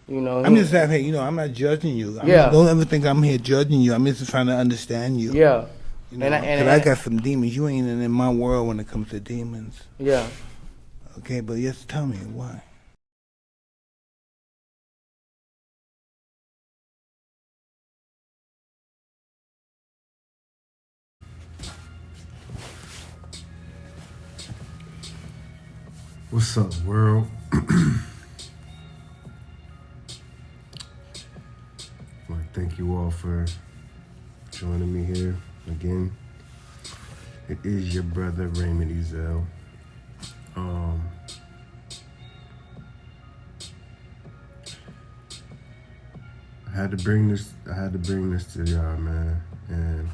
You know, I'm just saying, hey, you know, I'm not judging you. Yeah. Don't ever think I'm here judging you. I'm just trying to understand you. Yeah. You know, I got some demons. You ain't in my world when it comes to demons. Yeah. Okay, but just tell me why. What's up, world? Well, thank you all for joining me here again. It is your brother Raymond Ezel. I had to bring this to y'all, man. And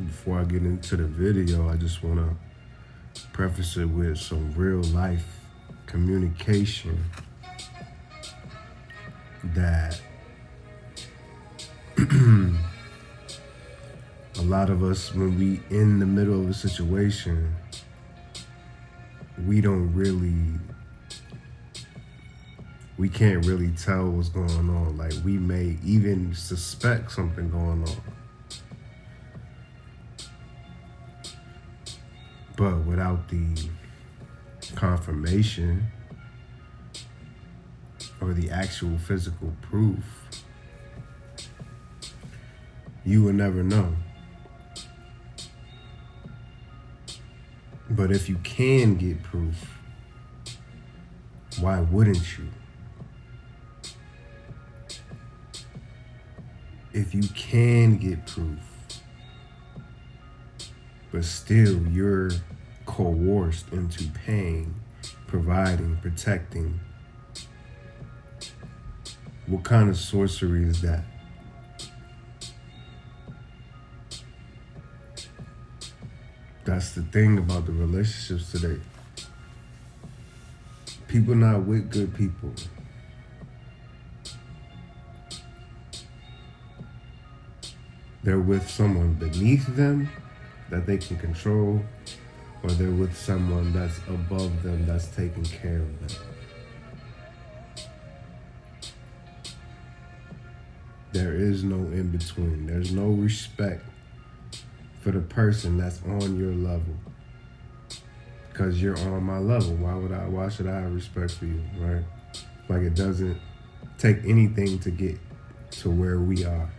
before I get into the video, I just wanna preface it with some real life communication that a lot of us, when we in the middle of a situation, we can't really tell what's going on. Like, we may even suspect something going on, but without the confirmation or the actual physical proof, you will never know. But if you can get proof, why wouldn't you? If you can get proof, but still you're coerced into paying, providing, protecting, what kind of sorcery is that? That's the thing about the relationships today. People not with good people. They're with someone beneath them that they can control, or they're with someone that's above them that's taking care of them. There is no in between. There's no respect for the person that's on your level. Because you're on my level. Why should I have respect for you, right? Like, it doesn't take anything to get to where we are.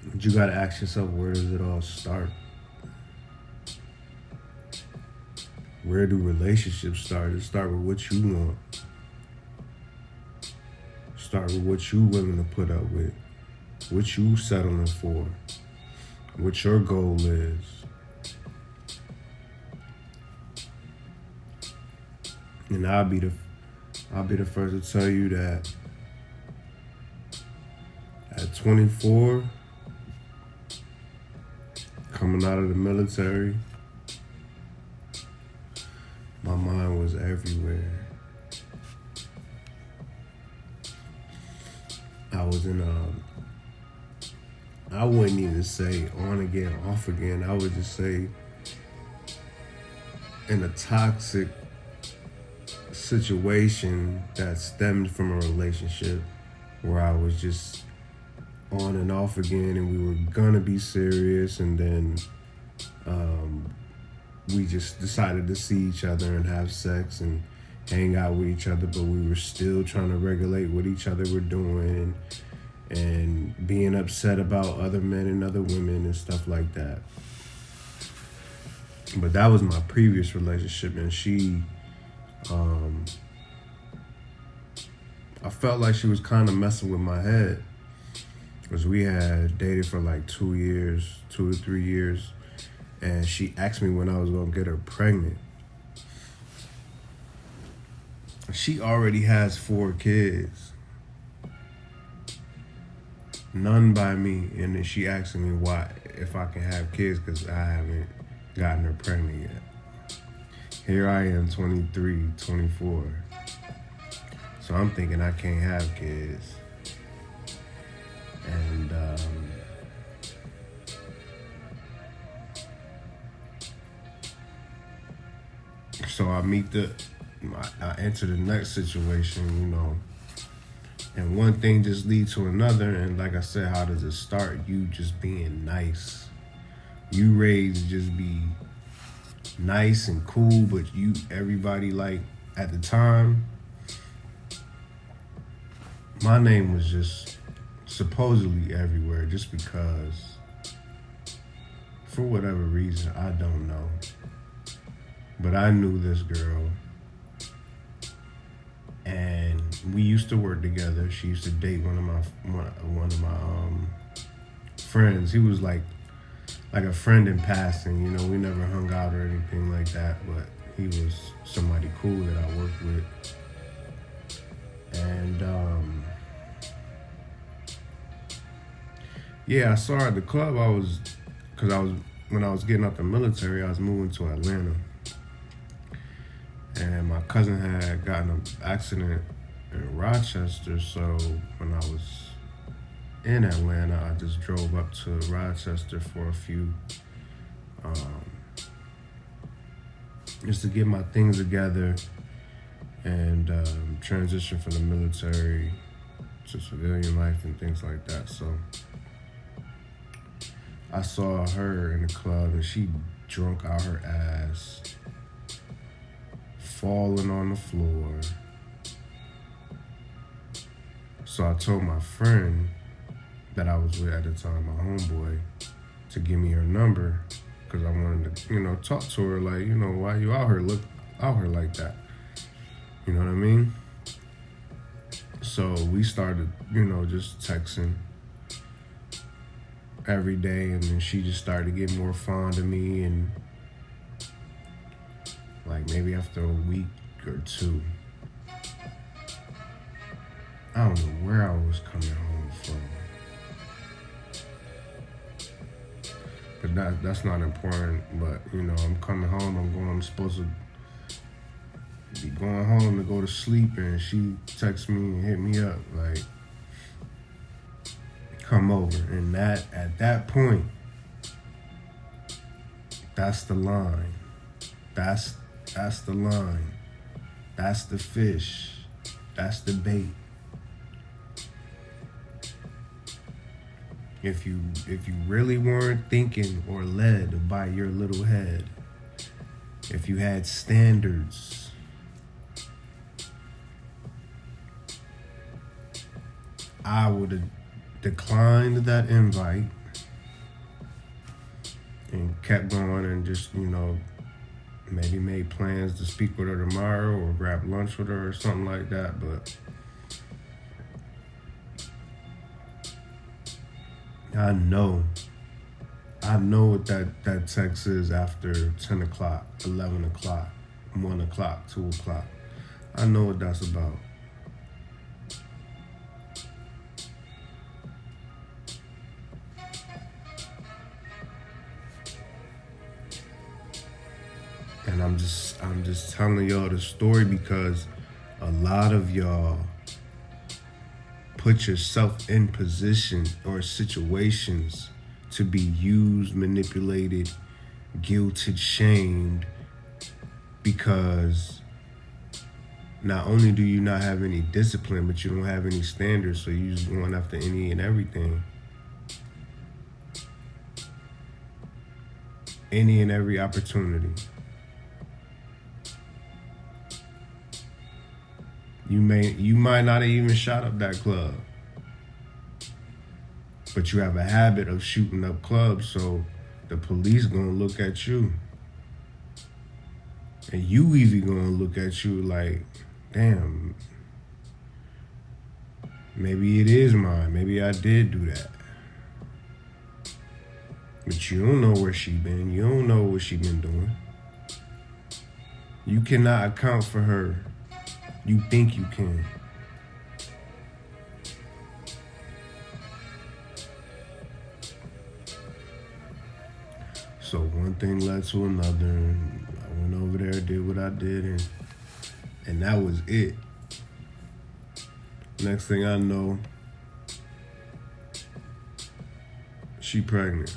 But you gotta ask yourself, where does it all start? Where do relationships start? It start with what you want. Start with what you willing to put up with. What you settling for. What your goal is. And I'll be the first to tell you that at 24, coming out of the military, my mind was everywhere. I was in I wouldn't even say on again, off again. I would just say in a toxic situation that stemmed from a relationship where I was just on and off again, and we were gonna be serious, and then we just decided to see each other and have sex and hang out with each other, but we were still trying to regulate what each other were doing and being upset about other men and other women and stuff like that. But that was my previous relationship, and she, I felt like she was kind of messing with my head, because we had dated for like 2 or 3 years, and she asked me when I was gonna get her pregnant. She already has 4 kids. None by me, and then she asking me why, if I can have kids, because I haven't gotten her pregnant yet. Here I am, 23, 24. So I'm thinking I can't have kids. And So I enter the next situation, you know, and one thing just leads to another. And like I said, how does it start? You just being nice. You raised to just be nice and cool, but everybody, like, at the time, my name was just supposedly everywhere just because, for whatever reason, I don't know. But I knew this girl, and we used to work together. She used to date one of my friends. He was like a friend in passing. You know, we never hung out or anything like that, but he was somebody cool that I worked with. And yeah, I saw her at the club. When I was getting out the military, I was moving to Atlanta. And my cousin had gotten an accident in Rochester, so when I was in Atlanta, I just drove up to Rochester for a few, just to get my things together and transition from the military to civilian life and things like that. So I saw her in the club, and she drunk out her ass, falling on the floor. So I told my friend that I was with at the time, my homeboy, to give me her number, because I wanted to, you know, talk to her, like, you know, why you out here like that? You know what I mean? So we started, you know, just texting every day, and then she just started to get more fond of me, and like maybe after a week or two, I don't know where I was coming home from, but that's not important. But you know, I'm coming home. I'm supposed to be going home to go to sleep, and she texts me and hit me up like, come over. And at that point, that's the line. That's the line. That's the fish. That's the bait. If you really weren't thinking or led by your little head, if you had standards, I would have declined that invite and kept going and just, you know, maybe made plans to speak with her tomorrow or grab lunch with her or something like that. But I know what that text is after 10 o'clock, 11 o'clock, 1 o'clock, 2 o'clock. I know what that's about. And I'm just telling y'all the story because a lot of y'all put yourself in position or situations to be used, manipulated, guilted, shamed, because not only do you not have any discipline, but you don't have any standards, so you just going after any and everything. Any and every opportunity. You might not have even shot up that club, but you have a habit of shooting up clubs, so the police gonna look at you, and you even gonna look at you like, damn, maybe it is mine. Maybe I did do that. But you don't know where she been. You don't know what she been doing. You cannot account for her. You think you can. So one thing led to another, and I went over there, did what I did, and that was it. Next thing I know, she pregnant.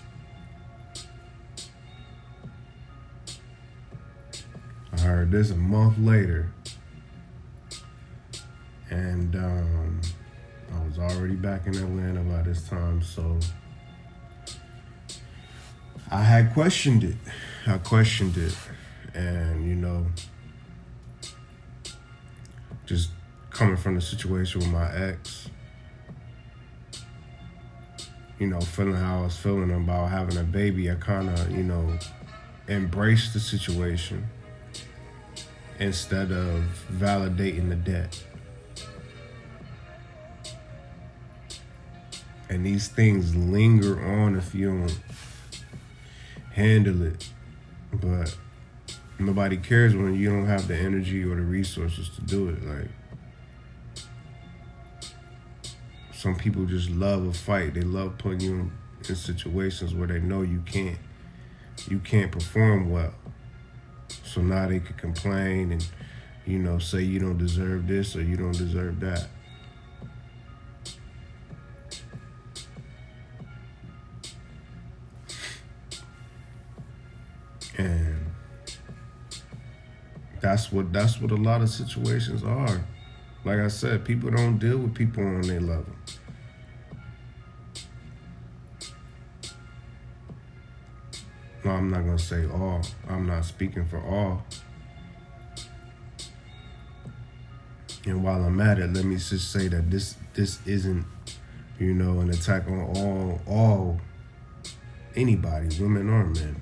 I I heard this a month later, and I was already back in Atlanta by this time, so I had questioned it. And just coming from the situation with my ex, feeling how I was feeling about having a baby, I kind of, embraced the situation instead of validating the debt. And these things linger on if you don't handle it. But nobody cares when you don't have the energy or the resources to do it. Like, some people just love a fight. They love putting you in situations where they know you can't perform well. So now they can complain and, say you don't deserve this or you don't deserve that. And that's what a lot of situations are. Like I said, people don't deal with people on their level. No, I'm not gonna say all. I'm not speaking for all. And while I'm at it, let me just say that this isn't, an attack on all anybody, women or men.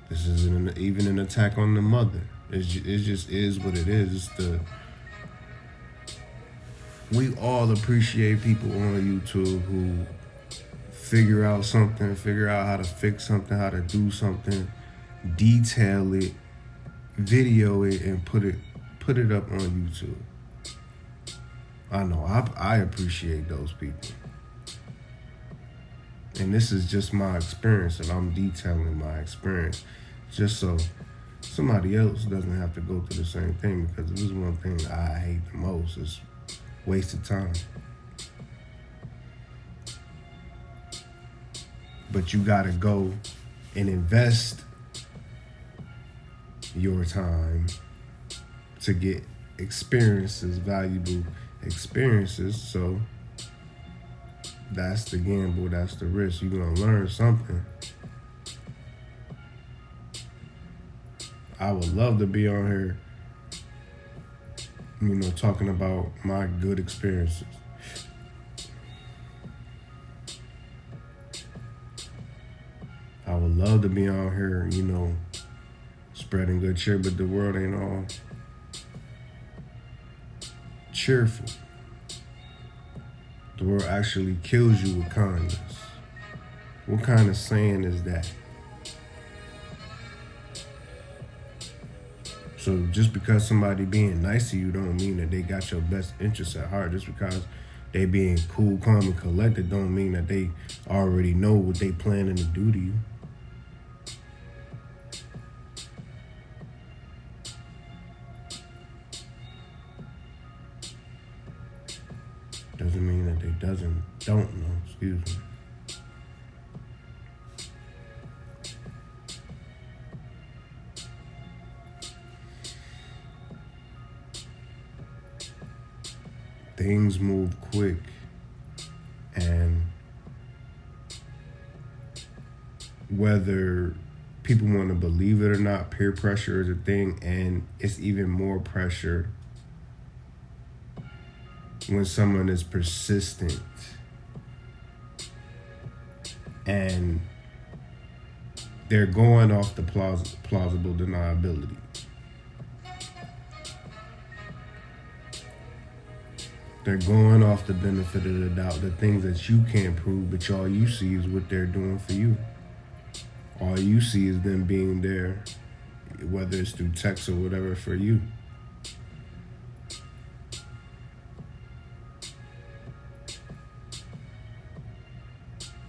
This isn't even an attack on the mother. It just is what it is. We all appreciate people on YouTube who figure out how to fix something, how to do something, detail it, video it, and put it up on YouTube. I know I appreciate those people. And this is just my experience, and I'm detailing my experience just so somebody else doesn't have to go through the same thing, because this is one thing I hate the most, is wasted time. But you gotta go and invest your time to get experiences, valuable experiences. So that's the gamble, that's the risk. You're gonna learn something. I would love to be on here, talking about my good experiences. I would love to be on here, spreading good cheer, but the world ain't all cheerful. The world actually kills you with kindness. What kind of saying is that? So just because somebody being nice to you don't mean that they got your best interests at heart. Just because they being cool, calm, and collected don't mean that they already know what they planning to do to you. Doesn't mean that they don't know, excuse me. Things move quick, and whether people want to believe it or not, peer pressure is a thing, and it's even more pressure when someone is persistent and they're going off the plausible deniability. They're going off the benefit of the doubt, the things that you can't prove, but all you see is what they're doing for you. All you see is them being there, whether it's through text or whatever, for you.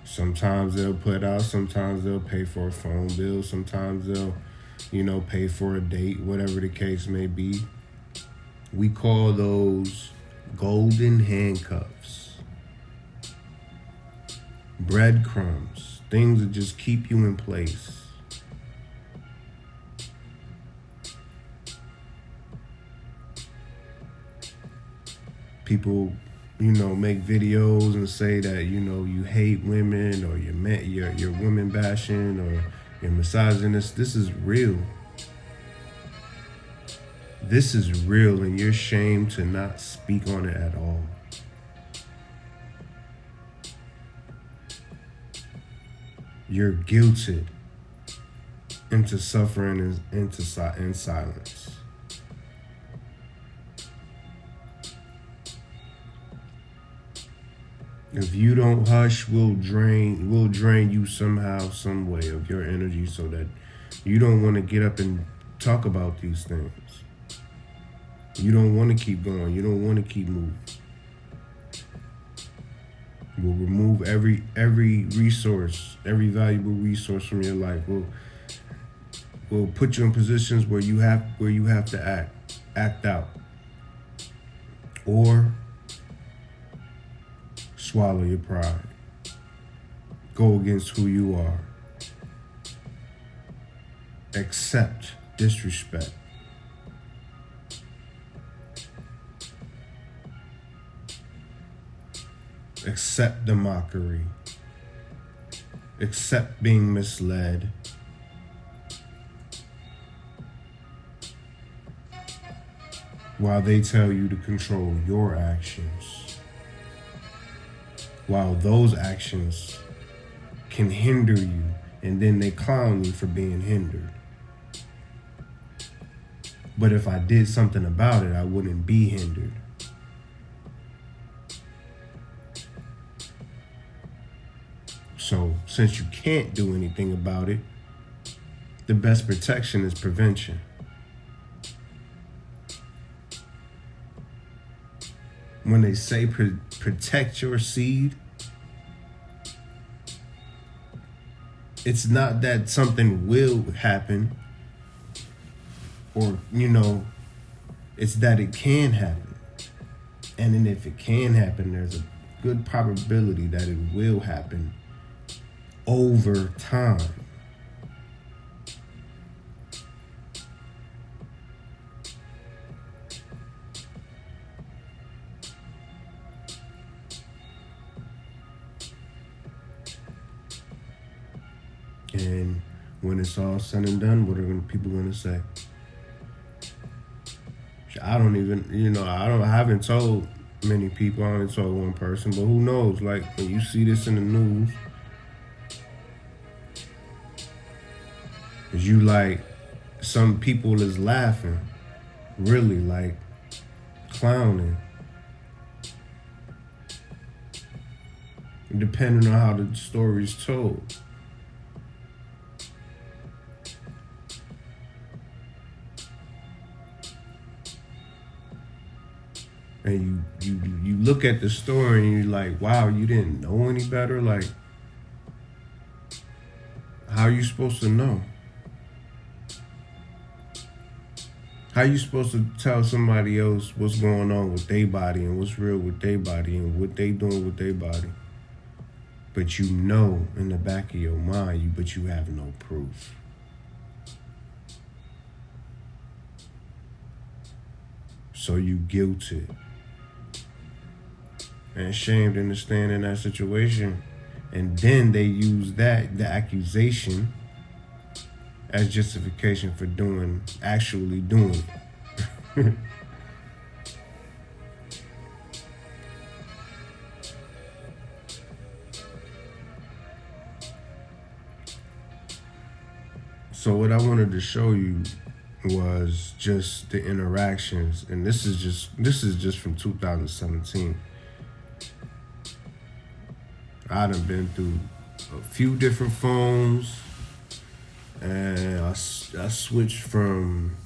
Sometimes they'll put out, sometimes they'll pay for a phone bill, sometimes they'll, pay for a date, whatever the case may be. We call those golden handcuffs, breadcrumbs, things that just keep you in place. people, make videos and say that, you hate women, or you're women bashing, or you're misogynist. This is real. This is real, and you're shamed to not speak on it at all. You're guilted into suffering and in silence. If you don't hush, we'll drain you somehow, some way of your energy, so that you don't want to get up and talk about these things. You don't want to keep going. You don't want to keep moving. We'll remove every resource, every valuable resource from your life. We'll put you in positions where you have to act out, or swallow your pride. Go against who you are. Accept disrespect. Accept the mockery. Accept being misled. While they tell you to control your actions. While those actions can hinder you, and then they clown you for being hindered. But if I did something about it, I wouldn't be hindered. So, since you can't do anything about it, the best protection is prevention. When they say protect your seed, it's not that something will happen, or, it's that it can happen. And then if it can happen, there's a good probability that it will happen over time. And when it's all said and done, what are people going to say? I don't even, I haven't told many people. I only told one person, but who knows? Like, when you see this in the news, you some people is laughing, really, like clowning, depending on how the story's told. And you look at the story and you're like, wow, you didn't know any better? Like, how are you supposed to know? How you supposed to tell somebody else what's going on with their body and what's real with their body and what they doing with their body? But you know in the back of your mind, but you have no proof. So you guilted and ashamed into staying in that situation. And then they use the accusation, as justification for actually doing it. So what I wanted to show you was just the interactions, and this is just from 2017. I done been through a few different phones, and I switched from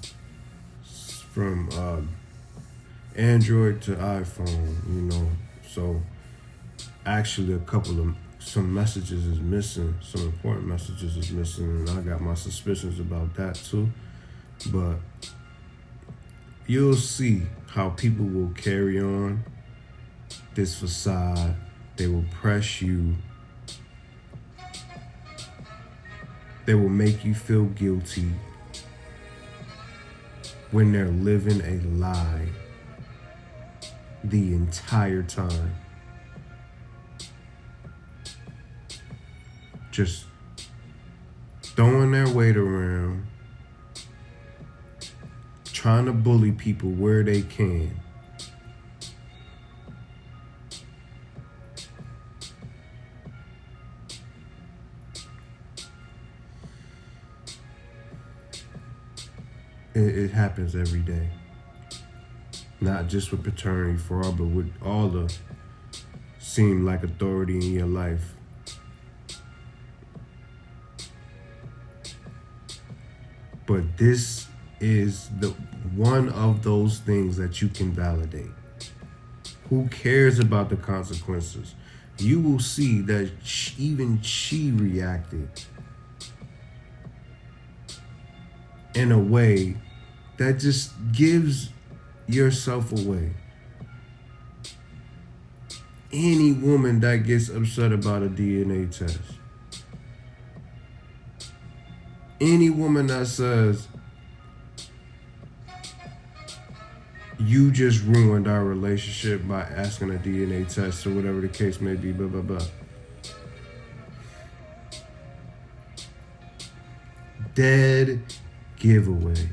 Android to iPhone, So actually some messages is missing, some important messages is missing, and I got my suspicions about that too. But you'll see how people will carry on this facade. They will press you. They will make you feel guilty when they're living a lie. the entire time. Just throwing their weight around, trying to bully people where they can. It happens every day. Not just with paternity fraud, but with all the seem like authority in your life. But this is the one of those things that you can validate. Who cares about the consequences? You will see that even she reacted in a way that just gives yourself away. Any woman that gets upset about a DNA test, any woman that says, you just ruined our relationship by asking a DNA test or whatever the case may be, blah, blah, blah. Dead giveaway.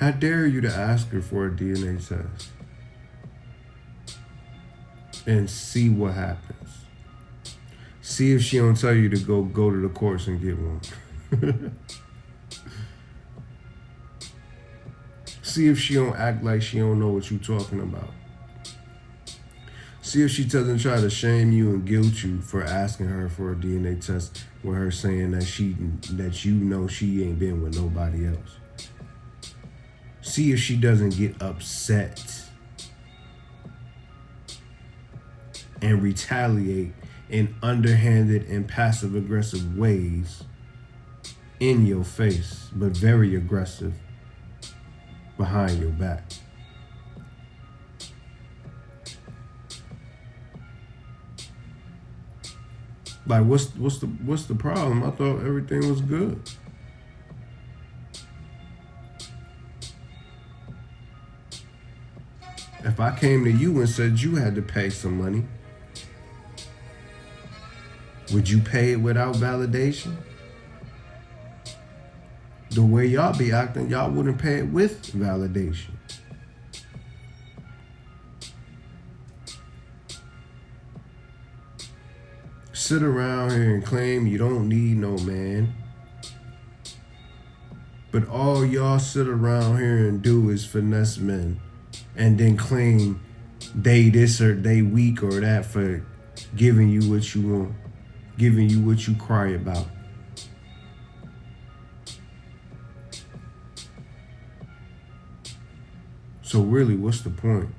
I dare you to ask her for a DNA test and see what happens. See if she don't tell you to go to the courts and get one. See if she don't act like she don't know what you talking about. See if she doesn't try to shame you and guilt you for asking her for a DNA test with her saying that you know she ain't been with nobody else. See if she doesn't get upset and retaliate in underhanded and passive-aggressive ways in your face, but very aggressive behind your back. Like, what's the problem? I thought everything was good. If I came to you and said you had to pay some money, would you pay it without validation? The way y'all be acting, y'all wouldn't pay it with validation. Sit around here and claim you don't need no man. But all y'all sit around here and do is finesse men and then claim they this or they weak or that for giving you what you want, giving you what you cry about. So really, what's the point?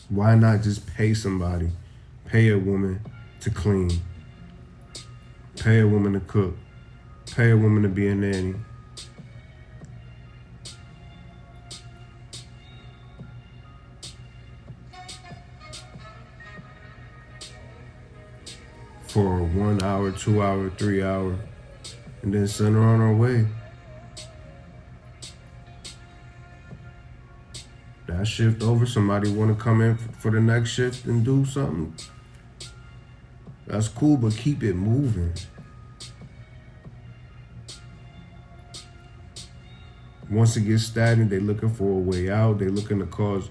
Why not just pay somebody? Pay a woman to clean. Pay a woman to cook. Pay a woman to be a nanny. For 1 hour, 2 hour, 3 hour, and then send her on her way. That shift over, somebody want to come in for the next shift and do something. That's cool, but keep it moving. Once it gets stagnant, they looking for a way out. They looking to cause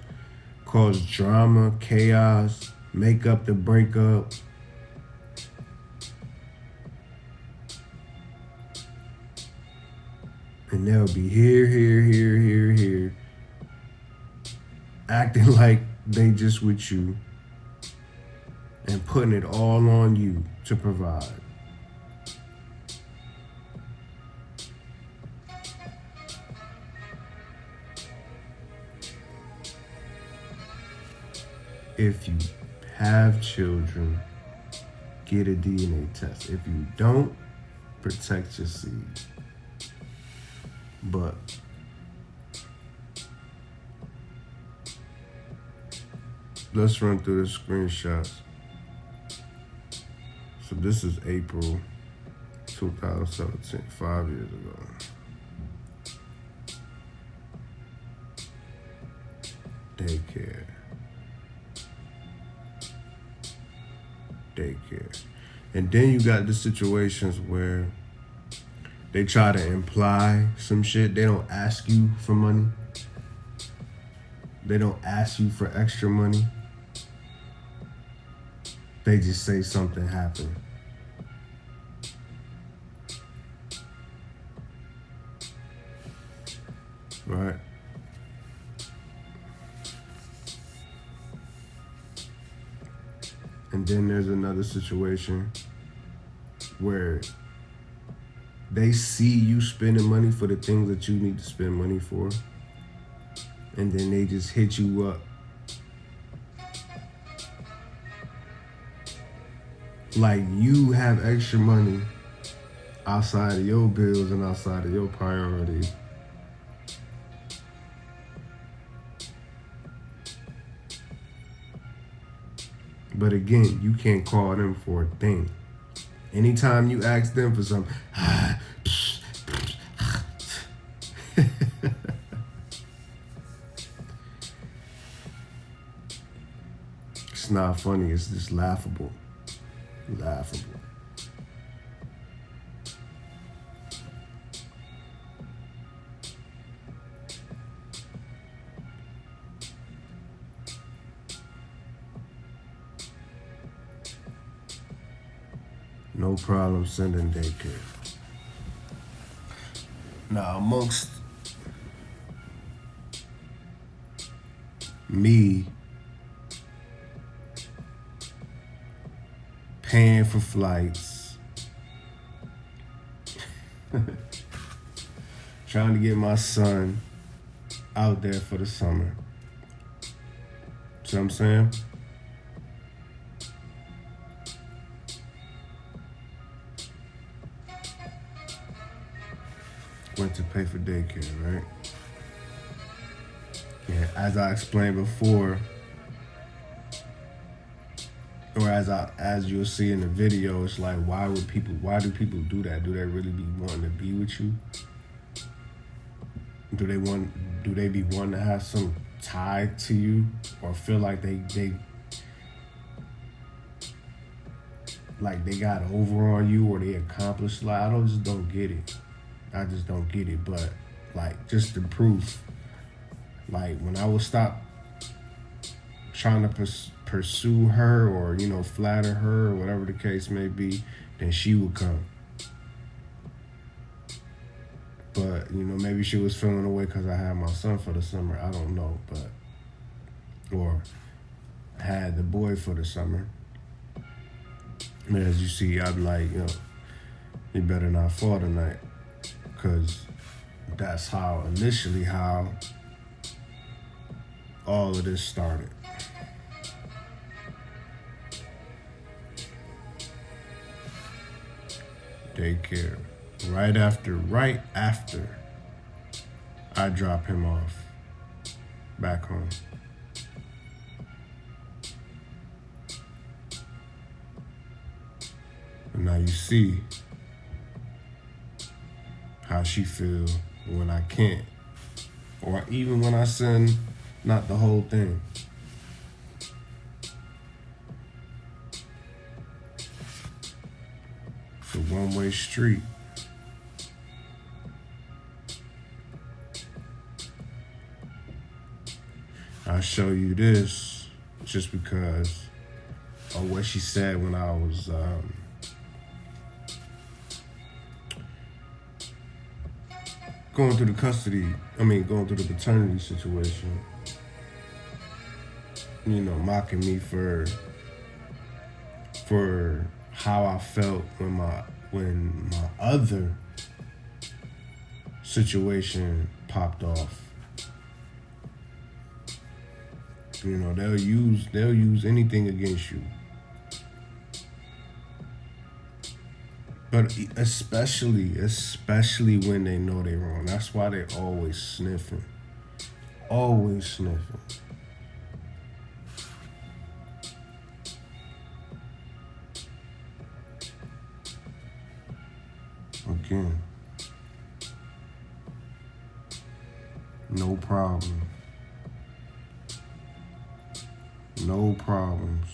drama, chaos, make up the breakup. And they'll be here, acting like they just with you and putting it all on you to provide. If you have children, get a DNA test. If you don't, protect your seed. But let's run through the screenshots. So this is April 2017, 5 years ago. Daycare. And then you got the situations where they try to imply some shit. They don't ask you for money. They don't ask you for extra money. They just say something happened. Right? And then there's another situation where they see you spending money for the things that you need to spend money for, and then they just hit you up like you have extra money outside of your bills and outside of your priorities. But again, you can't call them for a thing. Anytime you ask them for something, it's not funny, it's just laughable. Laughable. No problem sending daycare. Now, amongst me paying for flights, trying to get my son out there for the summer. See what I'm saying? Went to pay for daycare, right? Yeah, as I explained before, or as you'll see in the video, it's like, why do people do that? Do they really be wanting to be with you? Do they be wanting to have some tie to you, or feel like they got over on you, or they accomplished? Like, I just don't get it. I just don't get it. But like, just the proof, like when I would stop trying to pursue her, or flatter her, or whatever the case may be, then she would come. But maybe she was feeling away because I had my son for the summer. I don't know, or had the boy for the summer. And as you see, I'm like, you better not fall tonight. Because that's initially how all of this started. Daycare. Right after I drop him off back home. And now you see how she feel when I can't, or even when I send not the whole thing. It's a one-way street. I'll show you this just because of what she said when I was going through the paternity situation, mocking me for how I felt when my other situation popped off. They'll use anything against you. But especially when they know they're wrong. That's why they always sniffing. Always sniffing. in. No problem. No problems.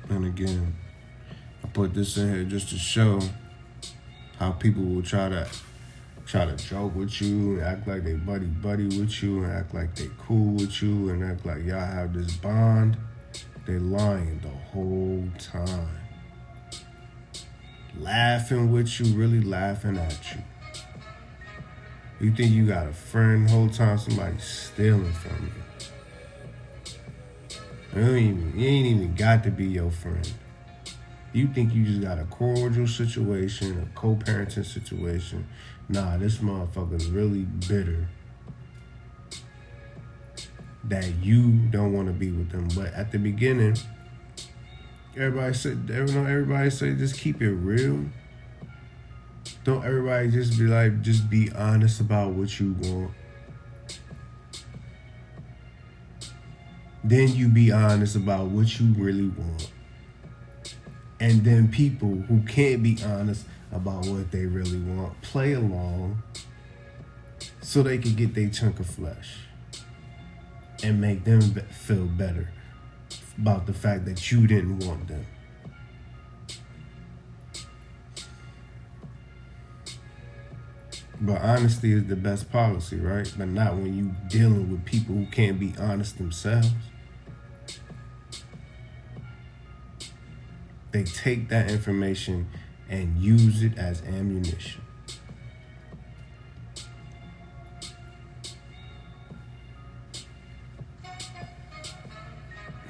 And again, I put this in here just to show how people will try to joke with you and act like they buddy with you and act like they cool with you and act like y'all have this bond. They lying the whole time. Laughing with you, really laughing at you. You think you got a friend the whole time somebody's stealing from you. You ain't even got to be your friend. You think you just got a cordial situation, a co-parenting situation. Nah, this motherfucker's really bitter that you don't want to be with them. But at the beginning, everybody say just keep it real. Don't everybody just be like, just be honest about what you want. Then you be honest about what you really want. And then people who can't be honest about what they really want play along so they can get their chunk of flesh and make them feel better about the fact that you didn't want them. But honesty is the best policy, right? But not when you dealing with people who can't be honest themselves. They take that information and use it as ammunition.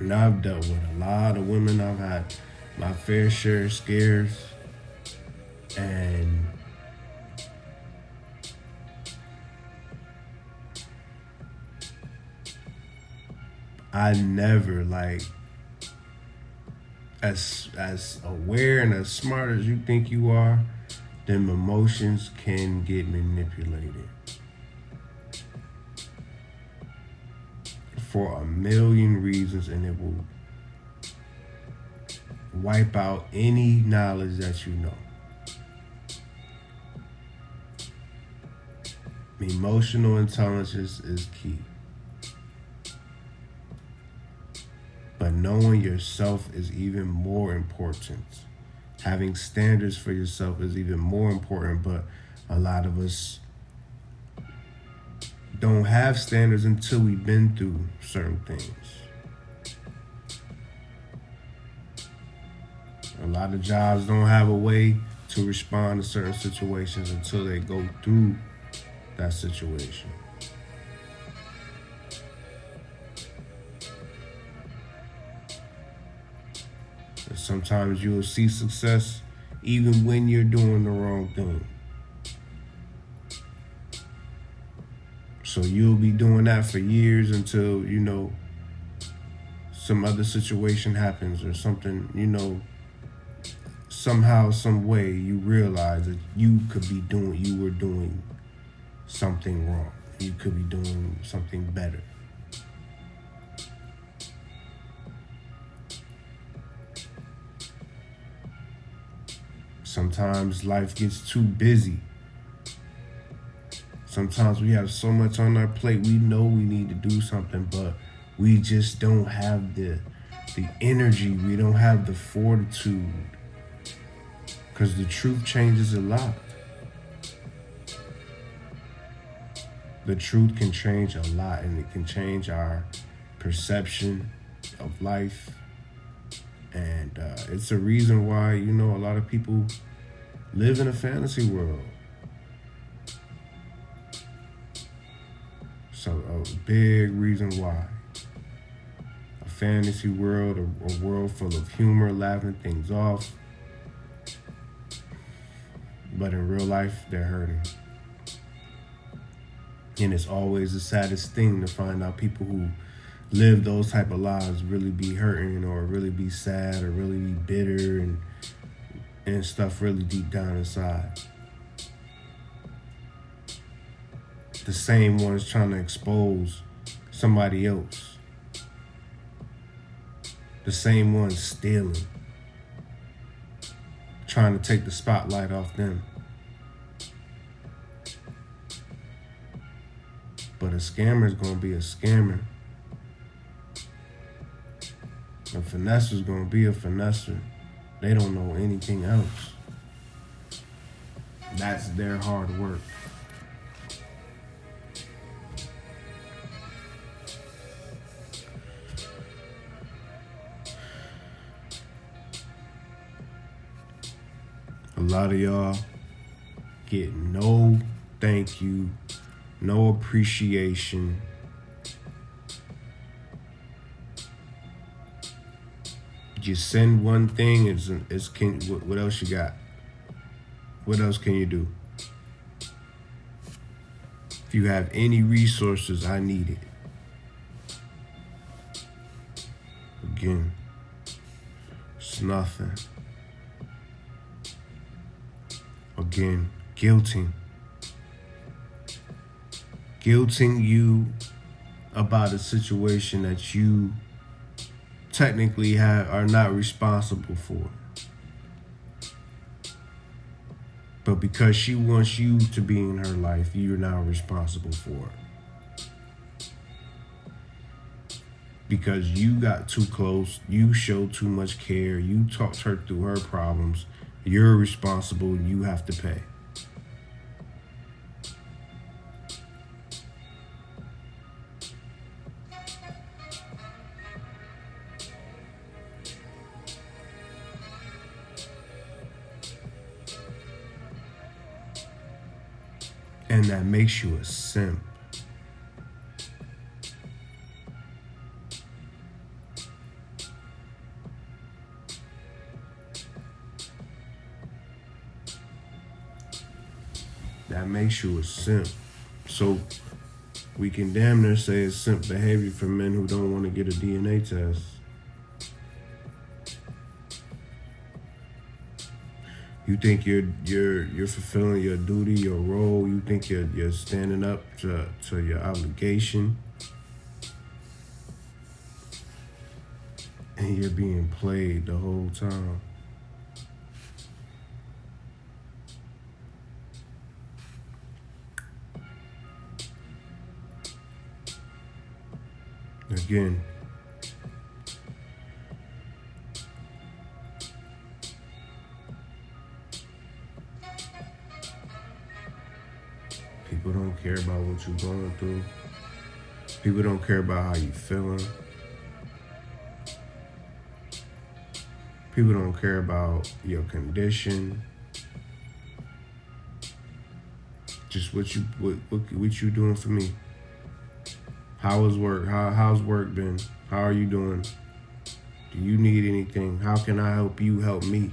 And I've dealt with a lot of women. I've had my fair share of scares. And I never, like, as aware and as smart as you think you are, them emotions can get manipulated for a million reasons, and it will wipe out any knowledge that you know. Emotional intelligence is key. But knowing yourself is even more important. Having standards for yourself is even more important, but a lot of us don't have standards until we've been through certain things. A lot of jobs don't have a way to respond to certain situations until they go through that situation. And sometimes you'll see success even when you're doing the wrong thing. So you'll be doing that for years until, some other situation happens or something, somehow, some way you realize that you were doing something wrong. You could be doing something better. Sometimes life gets too busy. Sometimes we have so much on our plate, we know we need to do something, but we just don't have the energy, we don't have the fortitude. Because the truth changes a lot. The truth can change a lot, and it can change our perception of life. And it's a reason why, a lot of people live in a fantasy world. So a big reason why. A fantasy world, a world full of humor, laughing things off. But in real life, they're hurting. And it's always the saddest thing to find out people who live those type of lives really be hurting or really be sad or really be bitter and stuff really deep down inside. The same ones trying to expose somebody else the same ones stealing, trying to take the spotlight off them. But a scammer is going to be a scammer. A finesser is going to be a finesser. They don't know anything else. That's their hard work. A lot of y'all get no thank you, no appreciation. You send one thing, what else you got? What else can you do? If you have any resources, I need it. Again, it's nothing. Again, guilting you about a situation that you technically are not responsible for. But because she wants you to be in her life, you're now responsible for it. Because you got too close, you showed too much care, you talked her through her problems, you're responsible, you have to pay. And that makes you a simp. That makes you a simp. So we can damn near say it's simp behavior for men who don't want to get a DNA test. You think you're fulfilling your duty, your role. You think you're standing up to your obligation, and you're being played the whole time. Again, people don't care about what you're going through. People don't care about how you're feeling. People don't care about your condition. Just what you doing for me. How is work? How's work been? How are you doing? Do you need anything? How can I help you help me?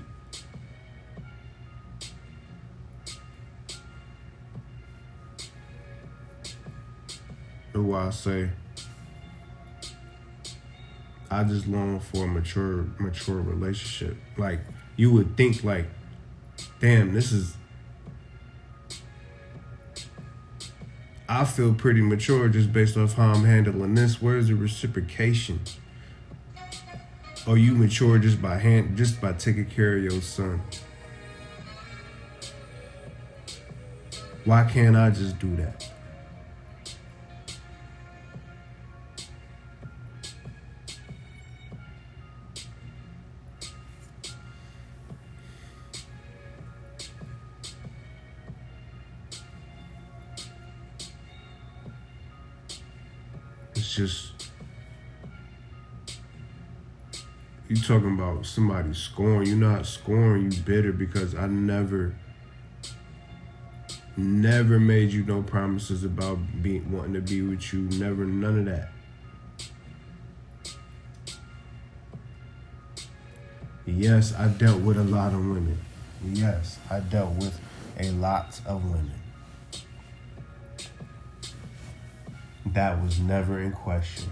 That's why I say I just long for a mature relationship. Like, you would think like, damn, I feel pretty mature just based off how I'm handling this. Where's the reciprocation? Are you mature just by taking care of your son? Why can't I just do that? It's just, you talking about somebody scoring. You're not scoring, you bitter because I never made you no promises about wanting to be with you. Never, none of that. Yes, I dealt with a lot of women. Yes, I dealt with a lot of women. That was never in question.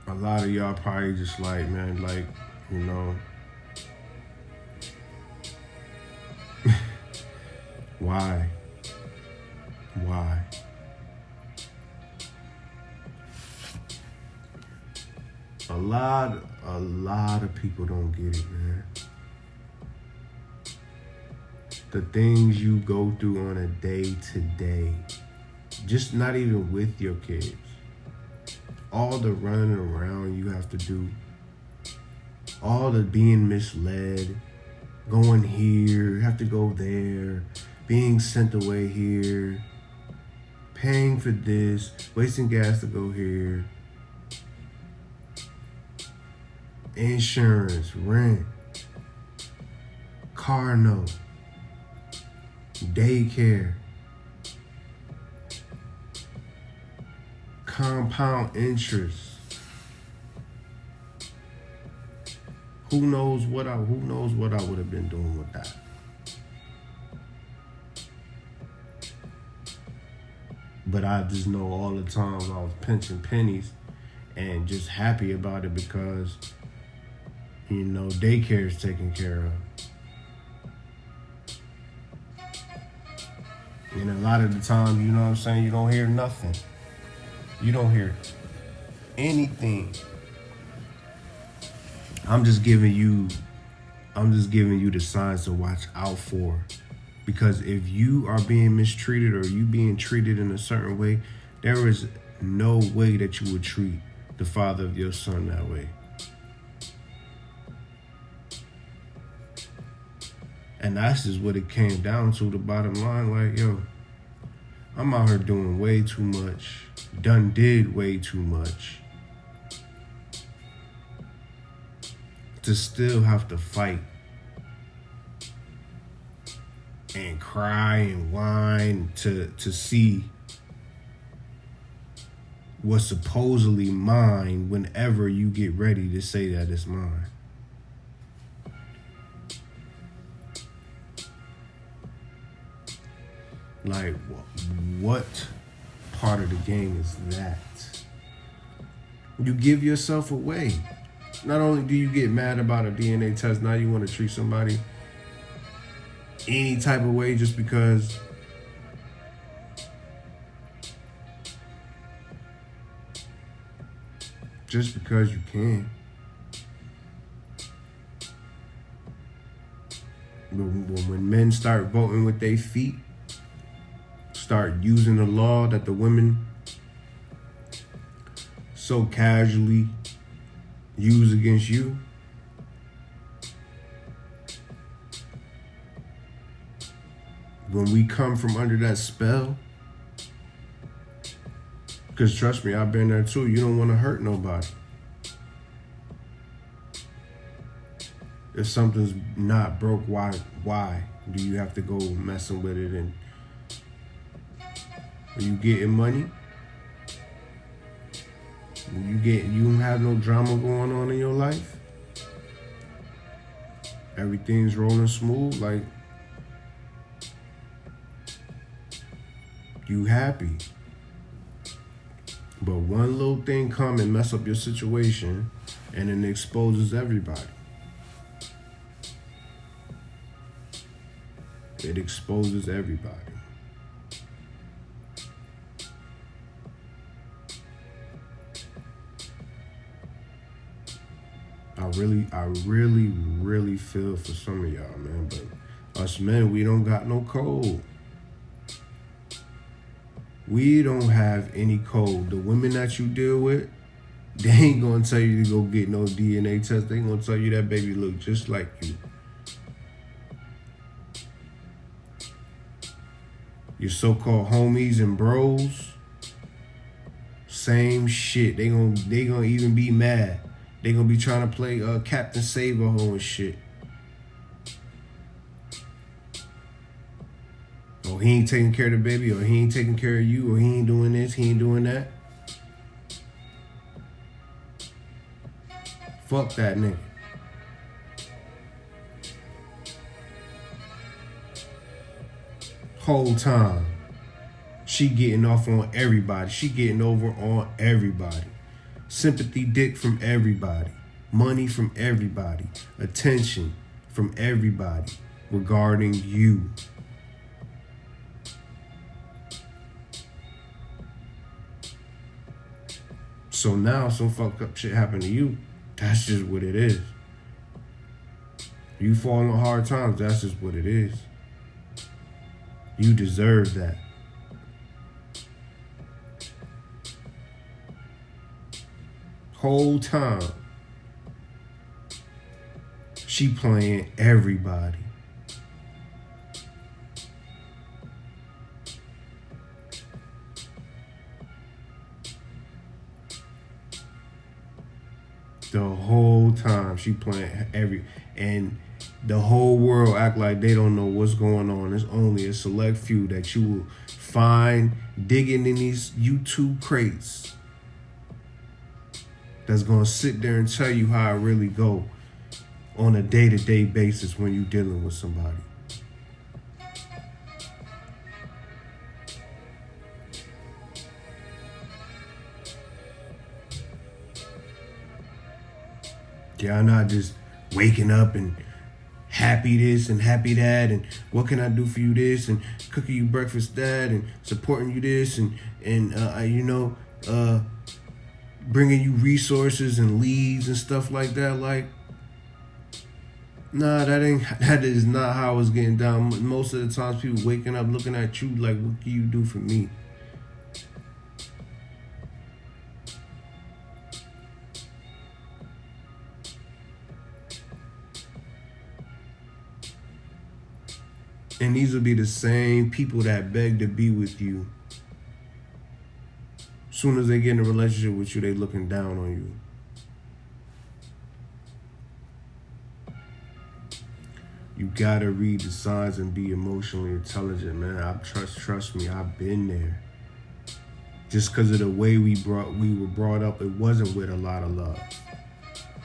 a lot of y'all probably just like, man, like, you know, why? A lot of people don't get it, man. The things you go through on a day to day, just not even with your kids. All the running around you have to do, all the being misled, going here, have to go there, being sent away here, paying for this, wasting gas to go here, insurance, rent, car note, daycare, compound interest. Who knows what I would have been doing with that. But I just know all the times I was pinching pennies and just happy about it because, you know, daycare is taken care of. And a lot of the time, you know what I'm saying, you don't hear nothing. You don't hear anything. I'm just giving you the signs to watch out for. Because if you are being mistreated or you being treated in a certain way, there is no way that you would treat the father of your son that way. And that's just what it came down to, the bottom line. Like, yo, I'm out here doing way too much. Did way too much. To still have to fight and cry and whine to see what's supposedly mine whenever you get ready to say that it's mine. Like, what part of the game is that? You give yourself away. Not only do you get mad about a DNA test, now you want to treat somebody any type of way just because you can. But when men start voting with their feet, start using the law that the women so casually use against you, when we come from under that spell, because trust me, I've been there too, you don't want to hurt nobody. If something's not broke, why do you have to go messing with it? And are you getting money? You don't have no drama going on in your life? Everything's rolling smooth, like you happy. But one little thing come and mess up your situation and it exposes everybody. It exposes everybody. I really feel for some of y'all, man. But us men, we don't got no code. We don't have any code. The women that you deal with, they ain't gonna tell you to go get no DNA test. They gonna tell you that baby look just like you. Your so-called homies and bros, same shit. They gonna even be mad. They gonna be trying to play Captain Save-A-Ho and shit. Or he ain't taking care of the baby, or he ain't taking care of you, or he ain't doing this, he ain't doing that. Fuck that nigga. Whole time. She getting off on everybody. She getting over on everybody. Sympathy dick from everybody. Money from everybody. Attention from everybody regarding you. So now some fucked up shit happened to you. That's just what it is. You fall on hard times, that's just what it is. You deserve that. Whole time, she playing everybody. The whole time she playing and the whole world act like they don't know what's going on. There's only a select few that you will find digging in these YouTube crates that's gonna sit there and tell you how it really go on a day-to-day basis when you're dealing with somebody. Y'all not just waking up and happy this and happy that and what can I do for you this and cooking you breakfast that and supporting you this and bringing you resources and leads and stuff like that. Like, nah, that is not how it's getting down. Most of the times people waking up looking at you like, what can you do for me? And these will be the same people that beg to be with you. Soon as they get in a relationship with you, they looking down on you. You gotta read the signs and be emotionally intelligent, man. Trust me, I've been there. Just because of the way we were brought up, it wasn't with a lot of love.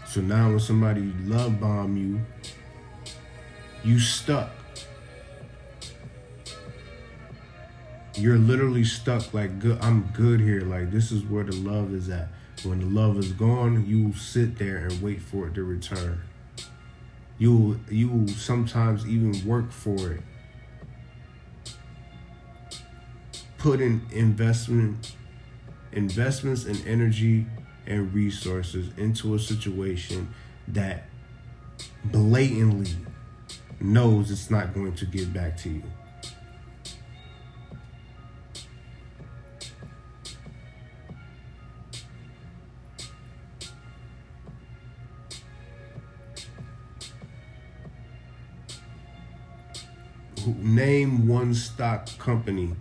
So now when somebody love bomb you, you stuck. You're literally stuck like, good, I'm good here. Like, this is where the love is at. When the love is gone, you sit there and wait for it to return. You will sometimes even work for it. Put in investments and energy and resources into a situation that blatantly knows it's not going to give back to you. Name one stock company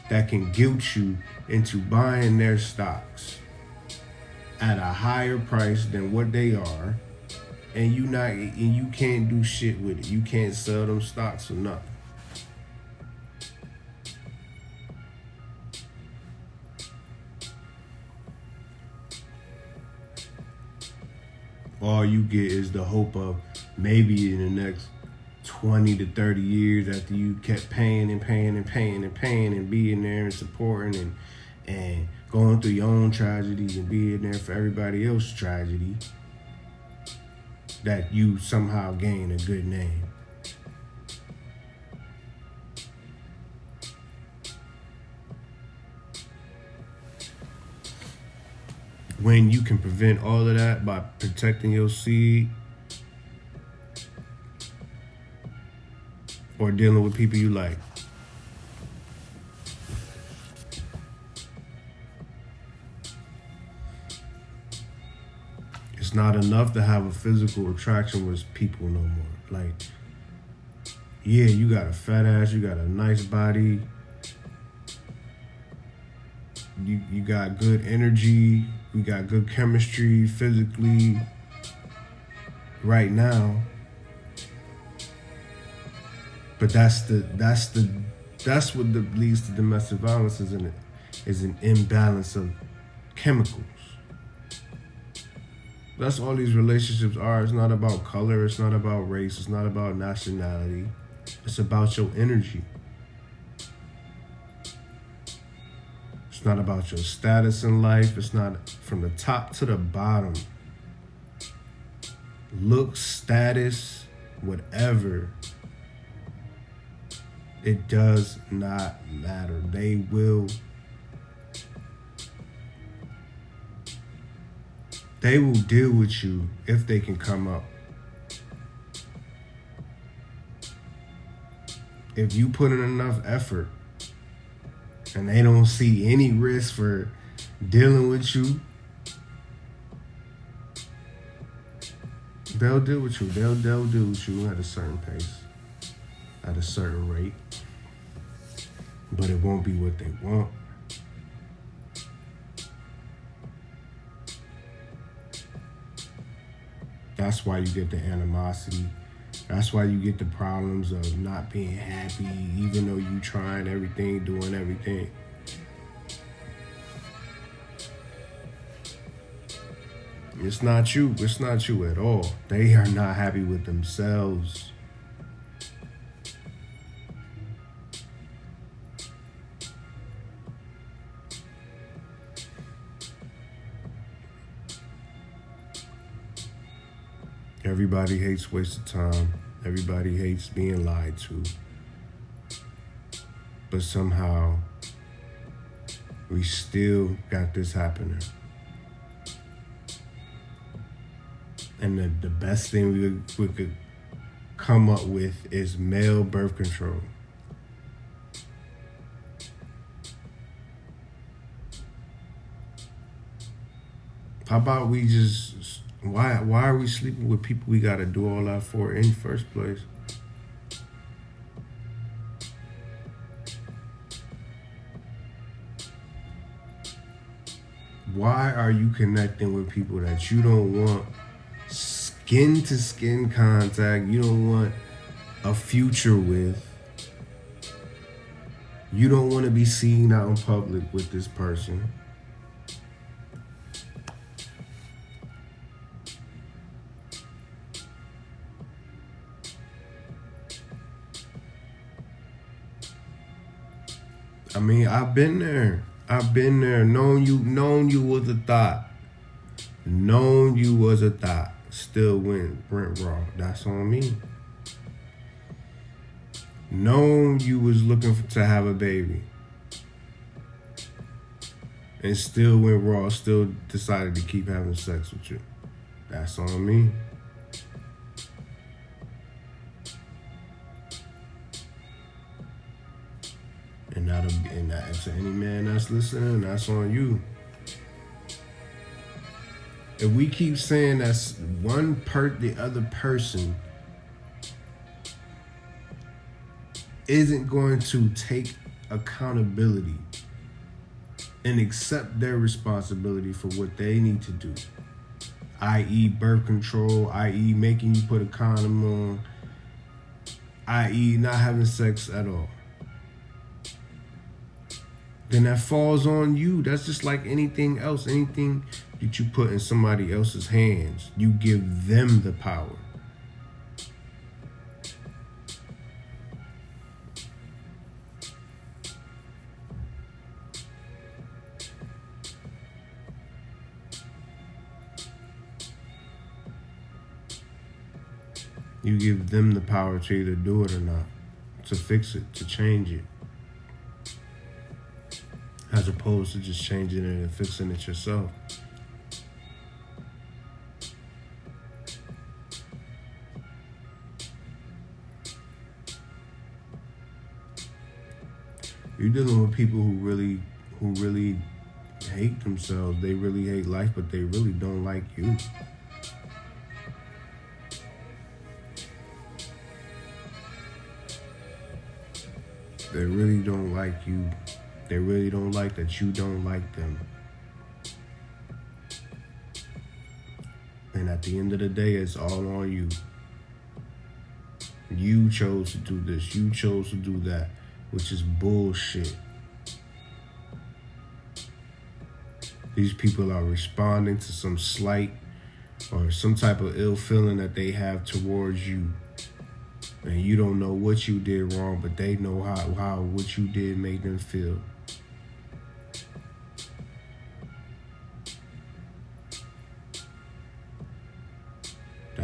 that can guilt you into buying their stocks at a higher price than what they are, and you can't do shit with it. You can't sell them stocks or nothing. All you get is the hope of maybe in the next 20 to 30 years, after you kept paying and being there and supporting and going through your own tragedies and being there for everybody else's tragedy, that you somehow gain a good name. When you can prevent all of that by protecting your seed, or dealing with people you like. It's not enough to have a physical attraction with people no more. Like, yeah, you got a fat ass, you got a nice body, you got good energy, we got good chemistry physically right now. But that's what leads to domestic violence is an imbalance of chemicals. That's all these relationships are. It's not about color, it's not about race, it's not about nationality. It's about your energy. It's not about your status in life. It's not from the top to the bottom. Look, status, whatever. It does not matter. They will deal with you if they can come up. If you put in enough effort and they don't see any risk for dealing with you, they'll deal with you. They'll deal with you at a certain pace, at a certain rate. But it won't be what they want. That's why you get the animosity. That's why you get the problems of not being happy, even though you trying everything, doing everything. It's not you. It's not you at all. They are not happy with themselves. Everybody hates wasted time. Everybody hates being lied to. But somehow, we still got this happening. And the best thing we could come up with is male birth control. How about we just... Why are we sleeping with people we gotta do all that for in the first place? Why are you connecting with people that you don't want skin to skin contact, you don't want a future with? You don't want to be seen out in public with this person. I mean, I've been there. Known you was a thought. Known you was a thought. Still went raw. That's on me. Known you was looking to have a baby. And still went raw. Still decided to keep having sex with you. That's on me. And to any man that's listening, that's on you. If we keep saying that's the other person isn't going to take accountability and accept their responsibility for what they need to do, i.e. birth control, i.e. making you put a condom on, i.e. not having sex at all, then that falls on you. That's just like anything else. Anything that you put in somebody else's hands, you give them the power. You give them the power to either do it or not, to fix it, to change it, as opposed to just changing it and fixing it yourself. You're dealing with people who really hate themselves. They really hate life, but they really don't like you. They really don't like you. They really don't like that you don't like them. And at the end of the day, it's all on you. You chose to do this. You chose to do that, which is bullshit. These people are responding to some slight or some type of ill feeling that they have towards you. And you don't know what you did wrong, but they know how what you did made them feel.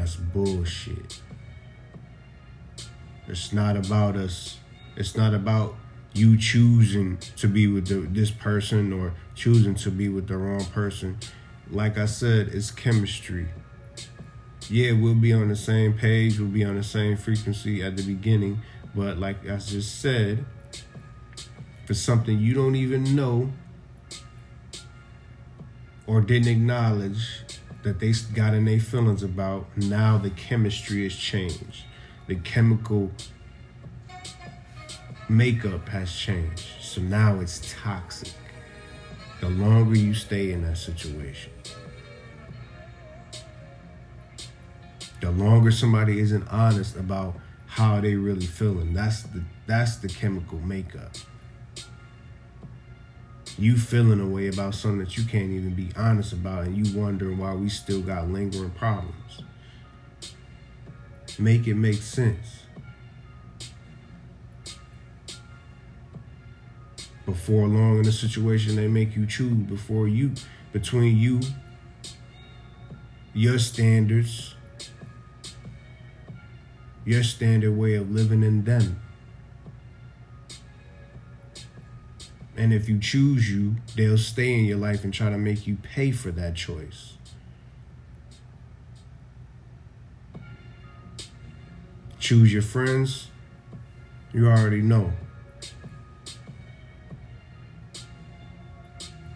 That's bullshit. It's not about us. It's not about you choosing to be with this person or choosing to be with the wrong person. Like I said, it's chemistry. Yeah, we'll be on the same page. We'll be on the same frequency at the beginning. But like I just said, for something you don't even know or didn't acknowledge that they got in their feelings about, now the chemistry has changed. The chemical makeup has changed. So now it's toxic. The longer you stay in that situation, the longer somebody isn't honest about how they really feeling. That's the chemical makeup. You feeling a way about something that you can't even be honest about, and you wondering why we still got lingering problems. Make it make sense. Before long in a situation, they make you choose between you, your standards, your standard way of living, and them. And if you choose you, they'll stay in your life and try to make you pay for that choice. Choose your friends, you already know.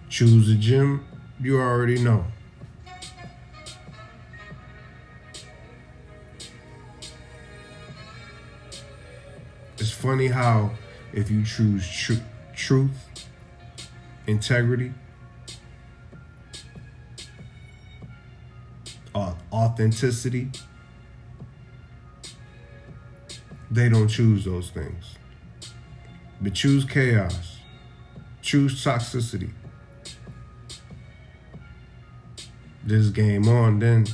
Choose a gym, you already know. It's funny how if you choose truth, integrity, authenticity, they don't choose those things. But choose chaos, choose toxicity. This game on then.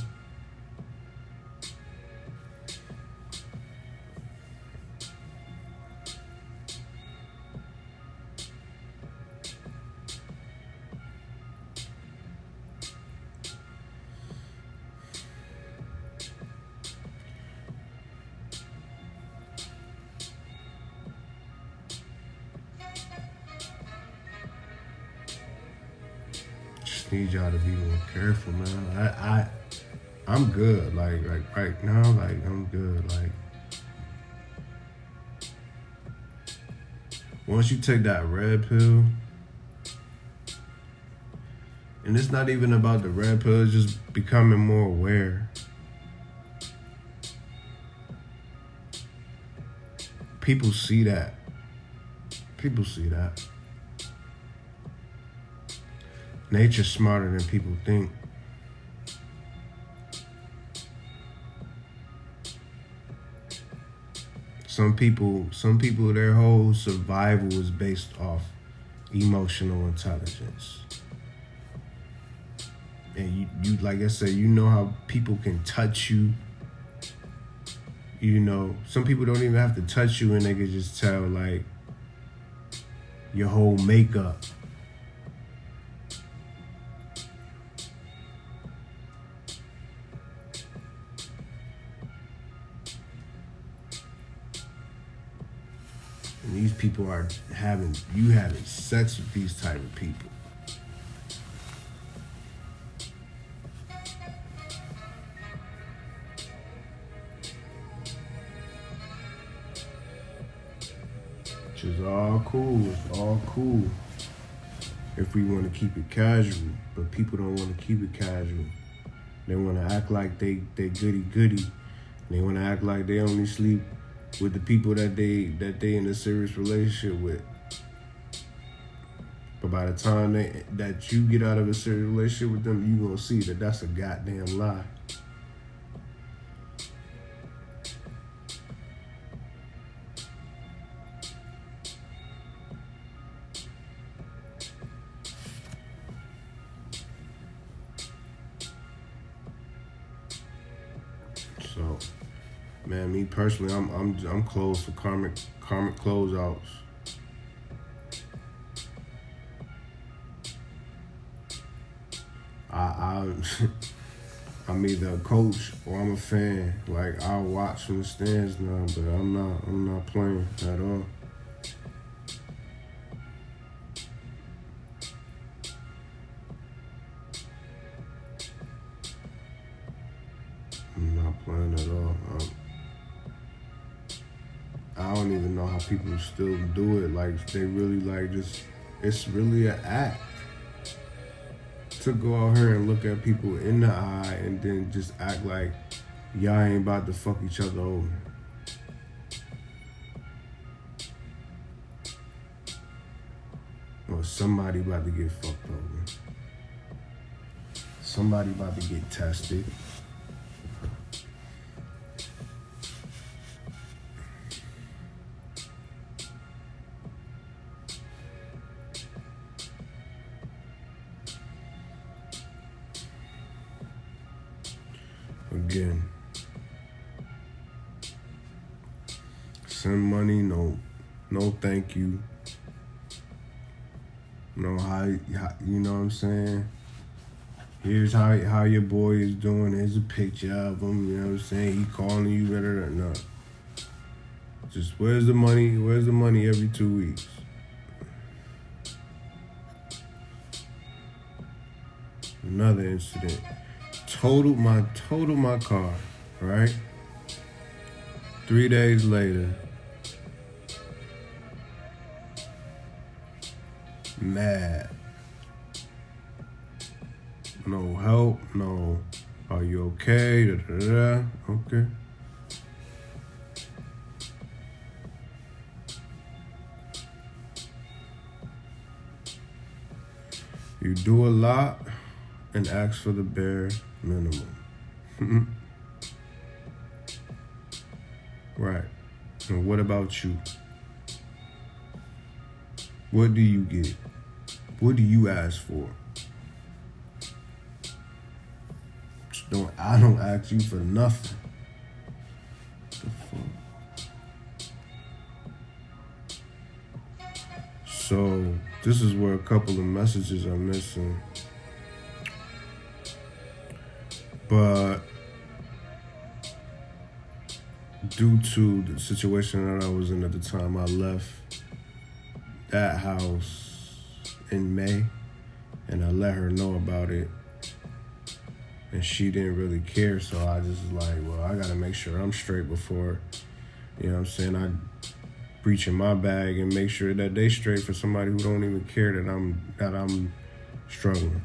Need y'all to be more careful, man. I'm good. Like right now, like I'm good. Like once you take that red pill, and it's not even about the red pill, it's just becoming more aware. People see that. Nature's smarter than people think. Some people, their whole survival is based off emotional intelligence. And you like I said, you know how people can touch you. You know, some people don't even have to touch you and they can just tell like your whole makeup. And these people are having sex with these type of people. Which is all cool. It's all cool if we want to keep it casual, but people don't want to keep it casual. They want to act like they goody. They want to act like they only sleep with the people that they in a serious relationship with. But by the time that you get out of a serious relationship with them, you gonna see that that's a goddamn lie. So, man, me personally, I'm closed for karmic closeouts. I'm either a coach or I'm a fan. Like, I'll watch from the stands now, but I'm not playing at all. I'm not playing at all. I don't even know how people still do it. Like, they really like just, it's really an act to go out here and look at people in the eye and then just act like y'all ain't about to fuck each other over. Or somebody about to get fucked over. Somebody about to get tested. Again, send money, no thank you. No, how you know what I'm saying? Here's how your boy is doing. Here's a picture of him, you know what I'm saying? He calling you better than no. Just where's the money? Where's the money every 2 weeks? Another incident. Totaled my car, right? 3 days later, mad. No help, no, are you okay? Da, da, da. Okay. You do a lot and ask for the bare minimum. Right. And what about you? What do you get? What do you ask for? I don't ask you for nothing. The fuck? So this is where a couple of messages are missing. But due to the situation that I was in at the time, I left that house in May, and I let her know about it, and she didn't really care, so I just was like, well, I gotta make sure I'm straight before, you know what I'm saying, I reach in my bag and make sure that they straight for somebody who don't even care that I'm struggling.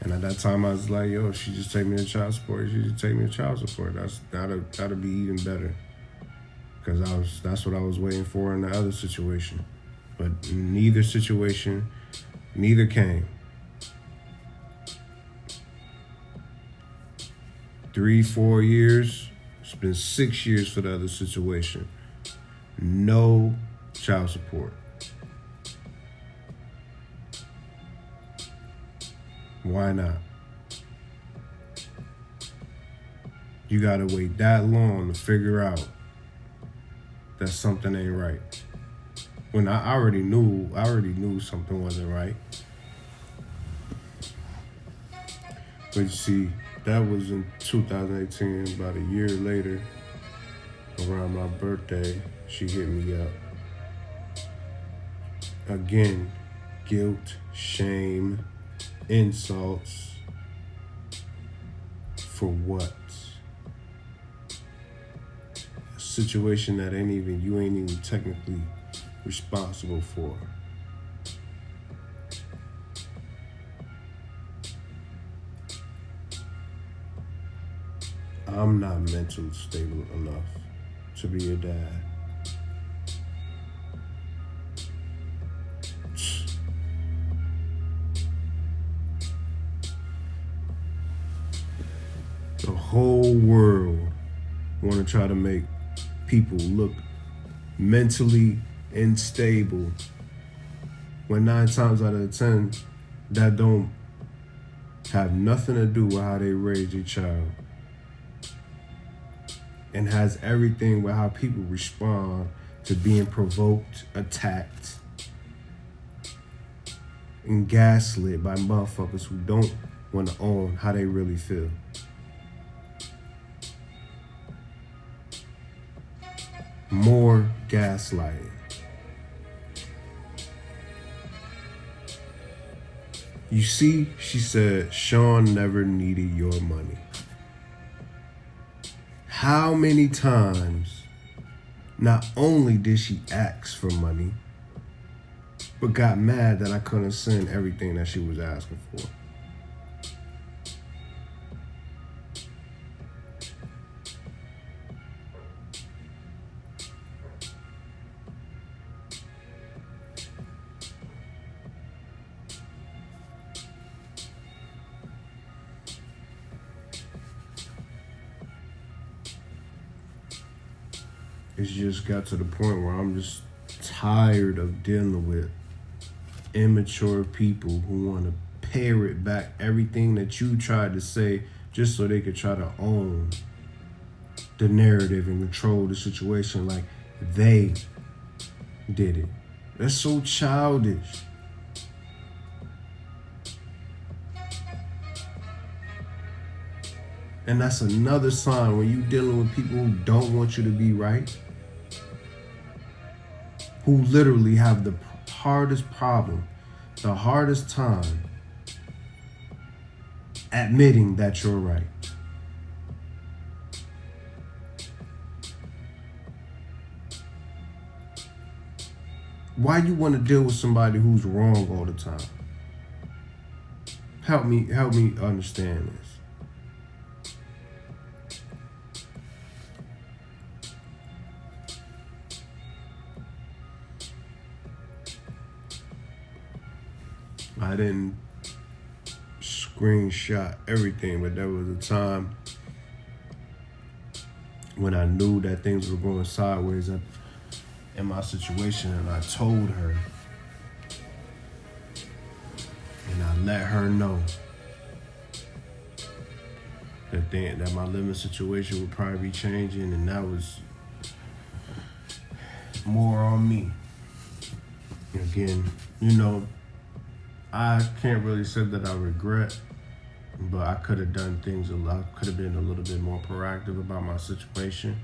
And at that time, I was like, yo, she just take me to child support. She just take me to child support. That'll be even better. Because that's what I was waiting for in the other situation. But neither situation, neither came. 3-4 years. It's been 6 years for the other situation. No child support. Why not? You gotta wait that long to figure out that something ain't right. When I already knew something wasn't right. But you see, that was in 2018. About a year later, around my birthday, she hit me up. Again, guilt, shame, insults. For what? A situation that you ain't even technically responsible for. I'm not mentally stable enough to be your dad. The whole world want to try to make people look mentally unstable, when 9 times out of 10, that don't have nothing to do with how they raise your child, and has everything with how people respond to being provoked, attacked, and gaslit by motherfuckers who don't want to own how they really feel. More gaslighting. You see, she said, Sean never needed your money. How many times, not only did she ask for money, but got mad that I couldn't send everything that she was asking for? It's just got to the point where I'm just tired of dealing with immature people who want to parrot back everything that you tried to say just so they could try to own the narrative and control the situation like they did it. That's so childish. And that's another sign when you're dealing with people who don't want you to be right, who literally have the hardest problem, the hardest time admitting that you're right. Why you want to deal with somebody who's wrong all the time? Help me understand this. I didn't screenshot everything, but there was a time when I knew that things were going sideways in my situation, and I told her, and I let her know that my living situation would probably be changing, and that was more on me. Again, I can't really say that I regret, but I could have done things I could have been a little bit more proactive about my situation.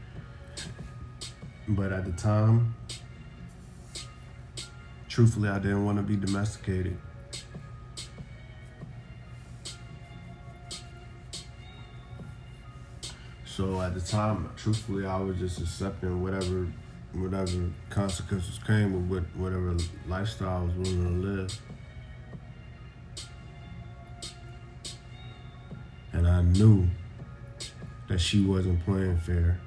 But at the time, truthfully, I didn't want to be domesticated. So at the time, truthfully, I was just accepting whatever consequences came with whatever lifestyle I was willing to live. And I knew that she wasn't playing fair.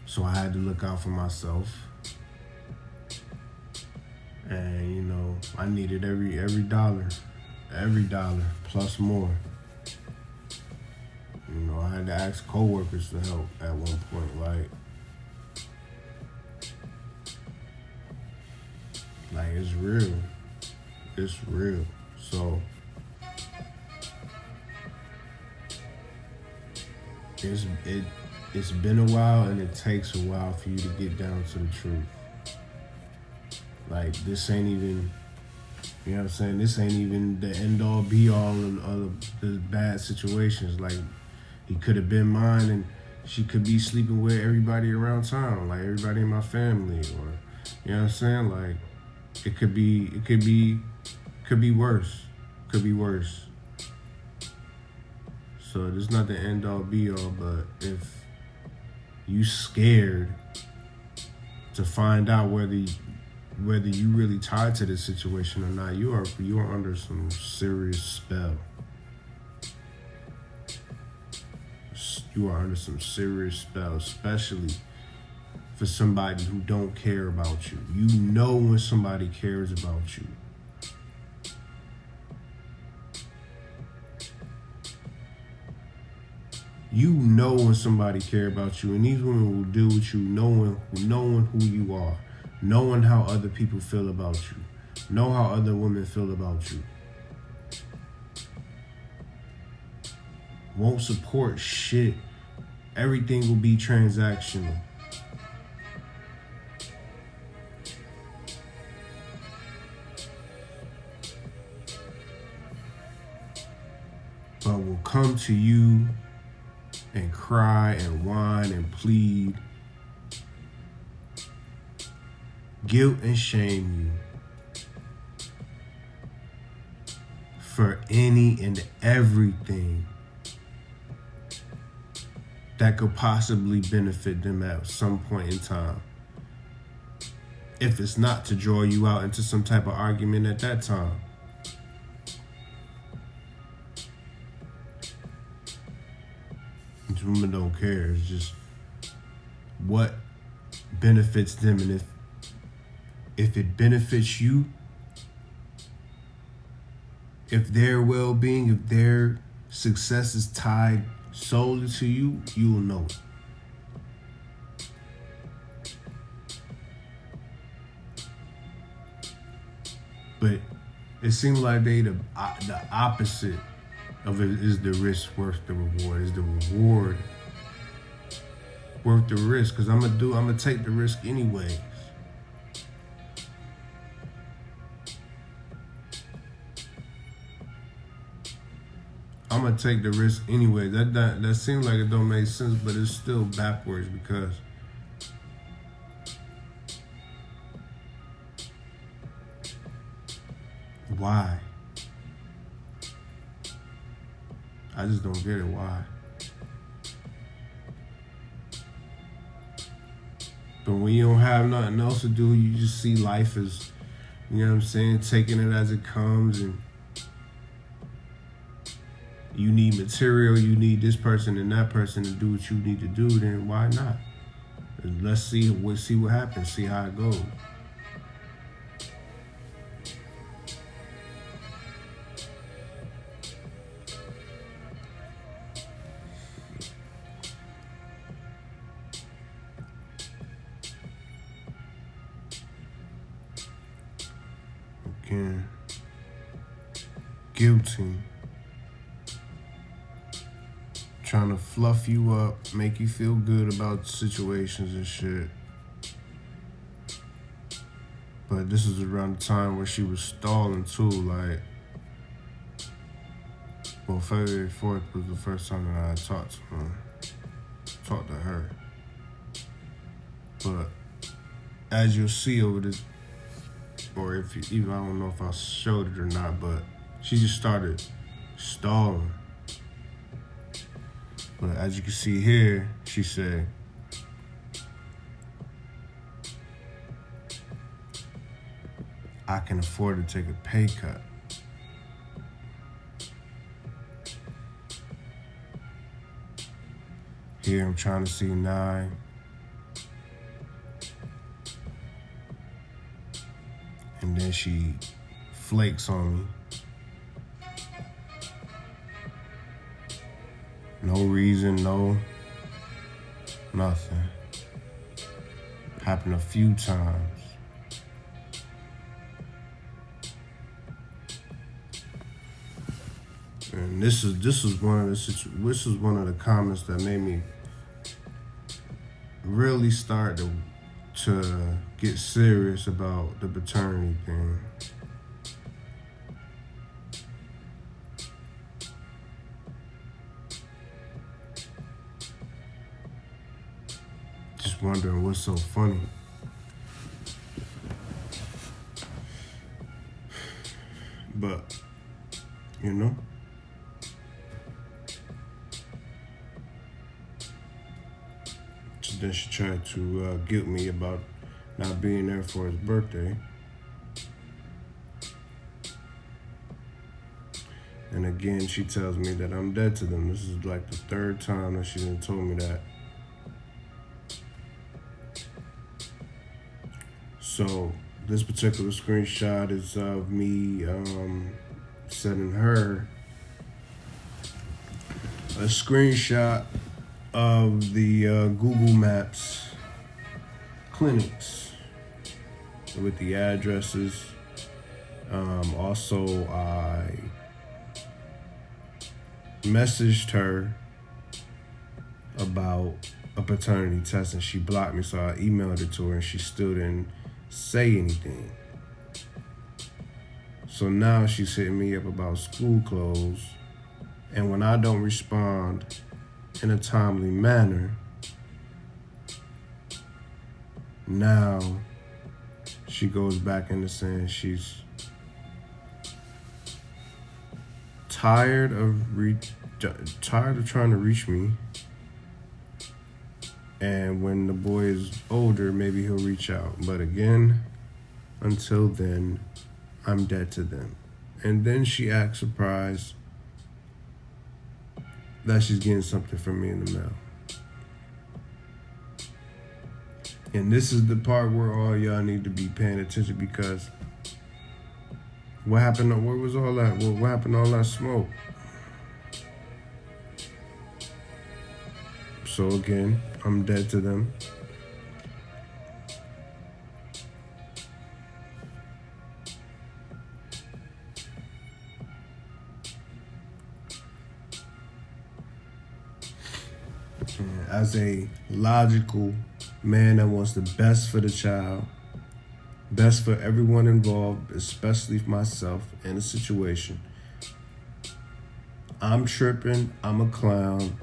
So I had to look out for myself. And, I needed every dollar plus more. I had to ask coworkers to help at one point. Like it's real. It's real. So it's been a while, and it takes a while for you to get down to the truth. Like, this ain't even, you know what I'm saying? This ain't even the end all be all of the bad situations. Like, he could have been mine, and she could be sleeping with everybody around town, like everybody in my family, or, you know what I'm saying? Like, it could be worse. Could be worse. So there's not the end all be all, but if you scared to find out whether you really tied to this situation or not, you are under some serious spell. You are under some serious spell, especially for somebody who don't care about you. You know when somebody cares about you. You know when somebody cares about you, and these women will deal with you knowing who you are, knowing how other people feel about you, know how other women feel about you. Won't support shit. Everything will be transactional. but will come to you and cry and whine and plead, guilt and shame you for any and everything that could possibly benefit them at some point in time. If it's not to draw you out into some type of argument at that time. These women don't care. It's just what benefits them, and if it benefits you, if their well-being, if their success is tied solely to you, you will know it. But it seems like the opposite of it is the risk worth the reward. Is the reward worth the risk? Because I'm gonna take the risk anyways. I'm gonna take the risk anyway. That seems like it don't make sense, but it's still backwards because why? I just don't get it. Why? But when you don't have nothing else to do, you just see life as, you know what I'm saying, taking it as it comes, and you need material, you need this person and that person to do what you need to do, then why not? Let's see what happens, see how it goes. Again, guilty. Trying to fluff you up, make you feel good about situations and shit. But this is around the time where she was stalling too, like, well, February 4th was the first time that I talked to her. But as you'll see over this, or if you, even I don't know if I showed it or not, but she just started stalling. But as you can see here, she said, I can afford to take a pay cut. Here I'm trying to see 9. And then she flakes on me. No reason, no nothing. Happened a few times. And this is one of the comments that made me really start to get serious about the paternity thing. Just wondering what's so funny. But, you know, then she tried to guilt me about not being there for his birthday. And again, she tells me that I'm dead to them. This is like the 3rd time that she done told me that. So this particular screenshot is of me sending her a screenshot of the Google Maps clinics with the addresses. Also, I messaged her about a paternity test and she blocked me, so I emailed it to her and she still didn't say anything. So now she's hitting me up about school clothes And when I don't respond in a timely manner, now she goes back into saying she's tired of trying to reach me, and when the boy is older, maybe he'll reach out. But again, until then, I'm dead to them. And then she acts surprised that she's getting something from me in the mail. And this is the part where all y'all need to be paying attention, because what happened? Where was all that? What happened to all that smoke? So again, I'm dead to them. And as a logical man that wants the best for the child, best for everyone involved, especially myself in the situation, I'm tripping, I'm a clown,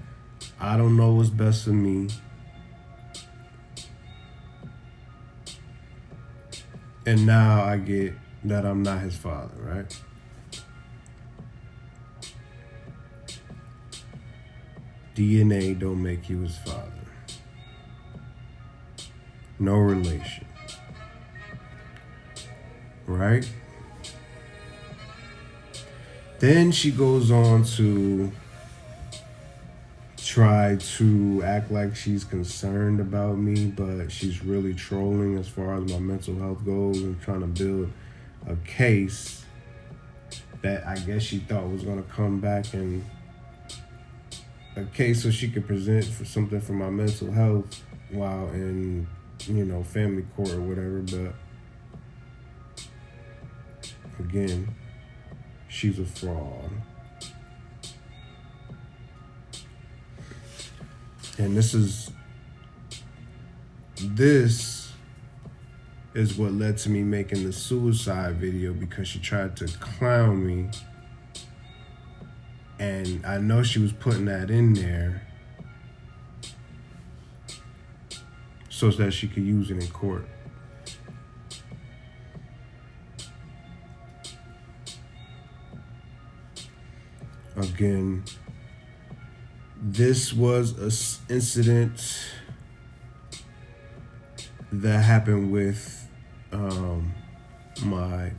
I don't know what's best for me. And now I get that I'm not his father, right? DNA don't make you his father. No relation. Right? Then she goes on to try to act like she's concerned about me, but she's really trolling as far as my mental health goes and trying to build a case that I guess she thought was going to come back, and a case so she could present for something for my mental health while in, family court or whatever. But again, she's a fraud. And this is what led to me making the suicide video, because she tried to clown me. And I know she was putting that in there so that she could use it in court. Again, this was an incident that happened with my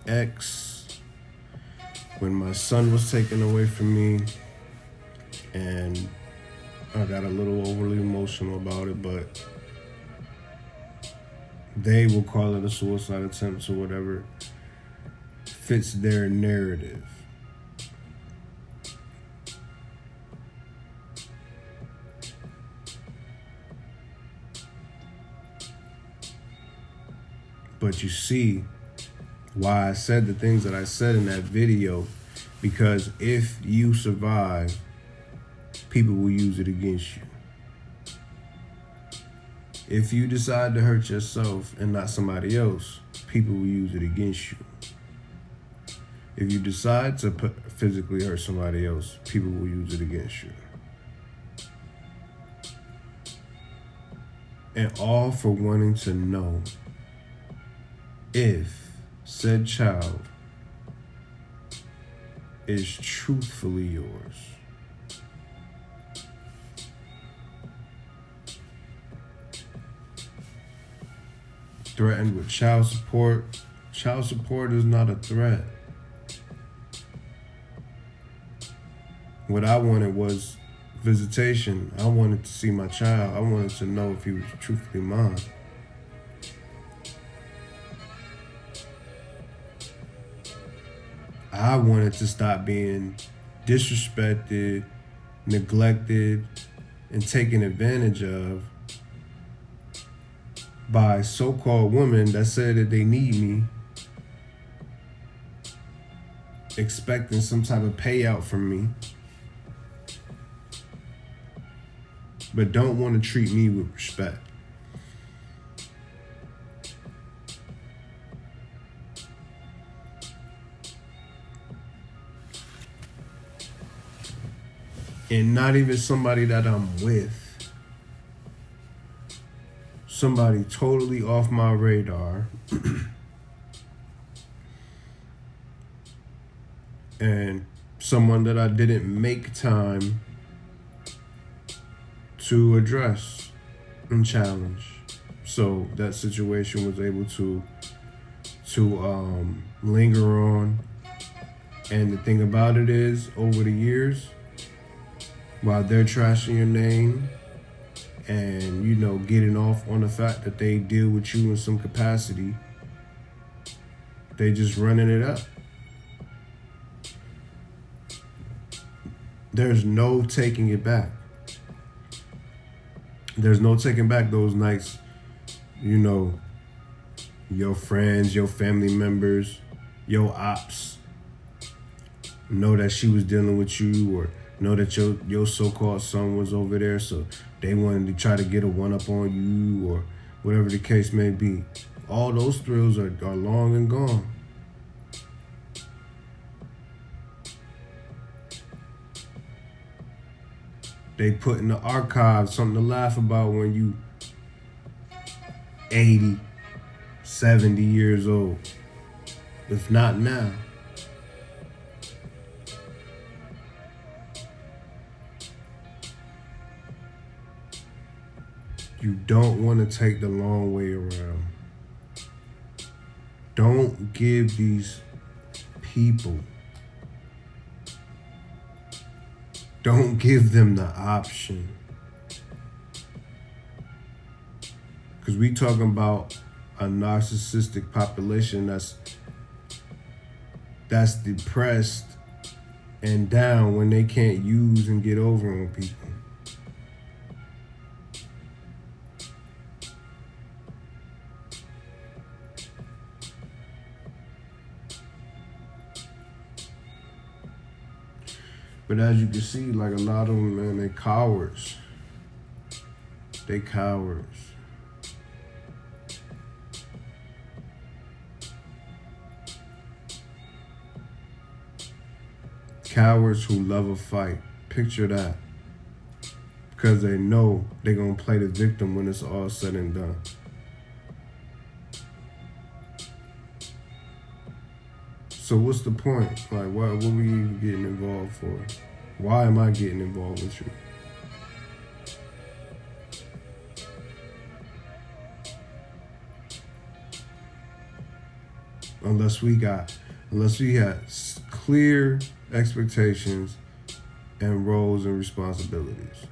ex when my son was taken away from me, and I got a little overly emotional about it, but they will call it a suicide attempt or whatever fits their narrative. But you see why I said the things that I said in that video, because if you survive, people will use it against you. If you decide to hurt yourself and not somebody else, people will use it against you. If you decide to physically hurt somebody else, people will use it against you. And all for wanting to know if said child is truthfully yours. Threatened with child support. Child support is not a threat. What I wanted was visitation. I wanted to see my child. I wanted to know if he was truthfully mine. I wanted to stop being disrespected, neglected, and taken advantage of by so-called women that said that they need me, expecting some type of payout from me, but don't want to treat me with respect. And not even somebody that I'm with. Somebody totally off my radar. And someone that I didn't make time to address and challenge. So that situation was able to linger on. And the thing about it is, over the years, while they're trashing your name and, you know, getting off on the fact that they deal with you in some capacity, they just running it up. There's no taking it back. There's no taking back those nights, you know, your friends, your family members, your ops know that she was dealing with you, or know that your so-called son was over there, so they wanted to try to get a one-up on you, or whatever the case may be. All those thrills are long and gone. They put in the archives something to laugh about when you 80, 70 years old. If not now. You don't want to take the long way around. Don't give these people, don't give them the option. Because we talking about a narcissistic population that's depressed and down when they can't use and get over on people. But as you can see, like, a lot of them, man, they cowards. They cowards. Cowards who love a fight. Picture that. Because they know they're going to play the victim when it's all said and done. So what's the point? Like, what we even getting involved for? Why am I getting involved with you? Unless we had clear expectations and roles and responsibilities.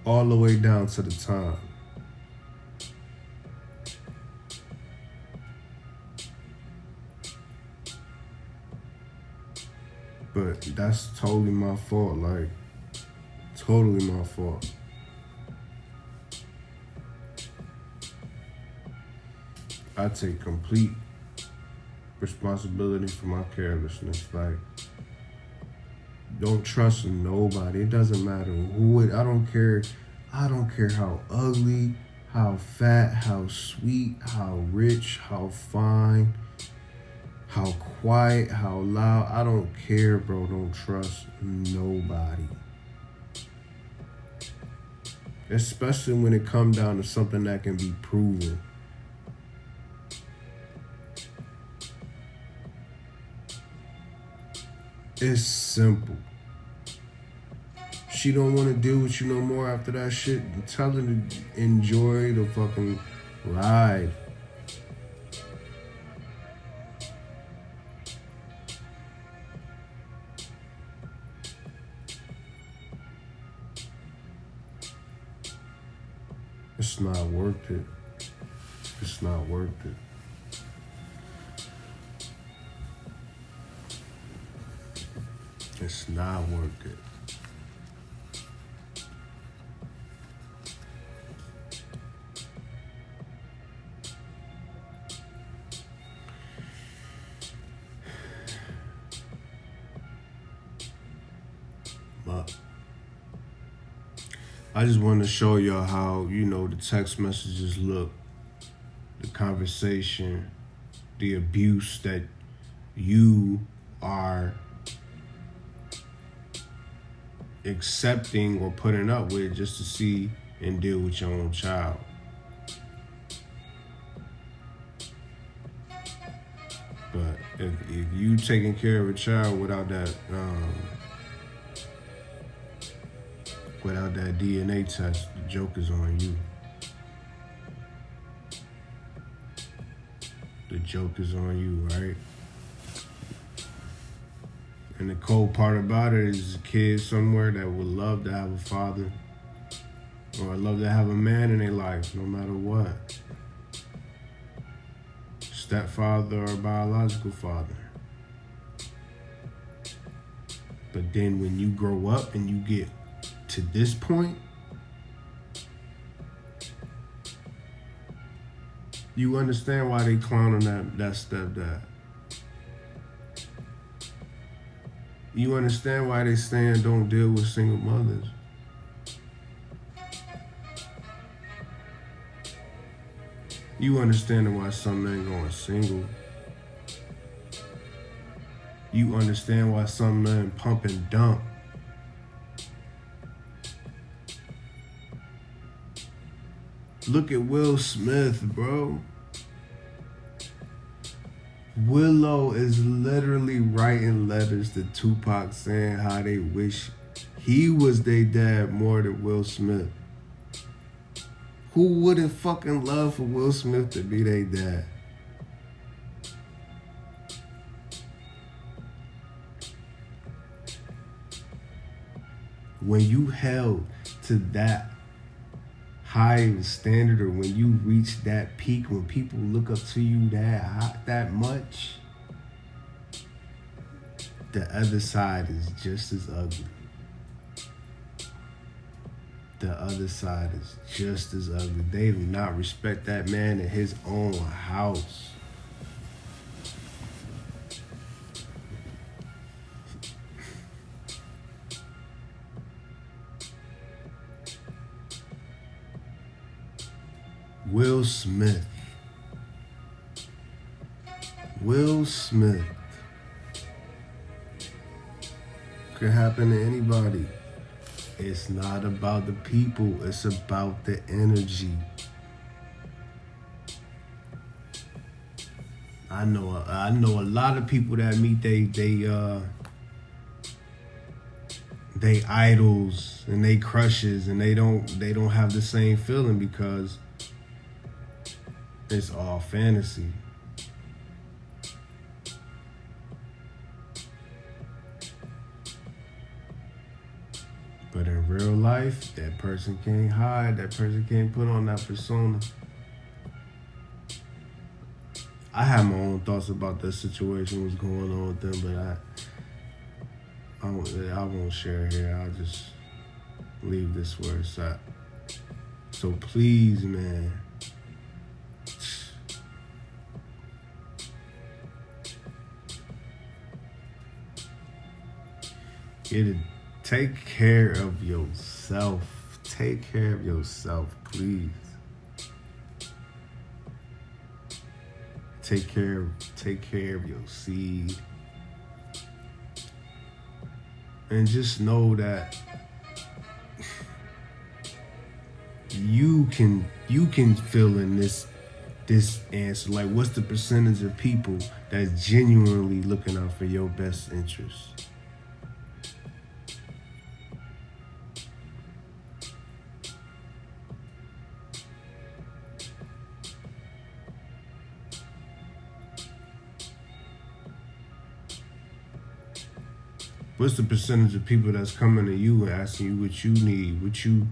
All the way down to the time. But that's totally my fault, like, totally my fault. I take complete responsibility for my carelessness. Like, don't trust nobody. It doesn't matter who it, I don't care how ugly, how fat, how sweet, how rich, how fine, how quiet, how loud. I don't care, bro. Don't trust nobody. Especially when it comes down to something that can be proven. It's simple. She don't want to deal with you no more after that shit. Tell her to enjoy the fucking ride. It's not worth it. It's not worth it. It's not worth it. But I just want to show y'all how, you know, the text messages look, the conversation, the abuse that you are accepting or putting up with just to see and deal with your own child. But if you taking care of a child without that DNA test, the joke is on you. The joke is on you, right? And the cold part about it is a kid somewhere that would love to have a father or love to have a man in their life, no matter what. Stepfather or biological father. But then when you grow up and you get to this point, you understand why they clowning that stepdad. You understand why they saying don't deal with single mothers. You understand why some men going single. You understand why some men pump and dump. Look at Will Smith, bro. Willow is literally writing letters to Tupac saying how they wish he was their dad more than Will Smith. Who wouldn't fucking love for Will Smith to be their dad? When you held to that high standard, or when you reach that peak, when people look up to you that much, the other side is just as ugly. The other side is just as ugly. They do not respect that man in his own house. Will Smith. Will Smith. Could happen to anybody. It's not about the people, it's about the energy. I know a lot of people that meet they idols and they crushes, and they don't have the same feeling because it's all fantasy. But in real life, that person can't hide. That person can't put on that persona. I have my own thoughts about the situation, what's going on with them, but I won't share here. I'll just leave this where it's at. So please, man, take care of yourself. Take care of yourself, please. Take care of your seed. And just know that you can fill in this answer. Like, what's the percentage of people that's genuinely looking out for your best interests? What's the percentage of people that's coming to you and asking you what you need, you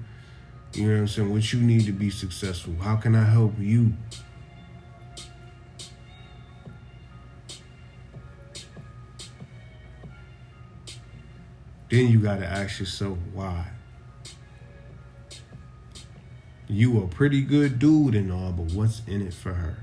know what I'm saying, what you need to be successful? How can I help you? Then you gotta ask yourself why. You a pretty good dude and all, but what's in it for her?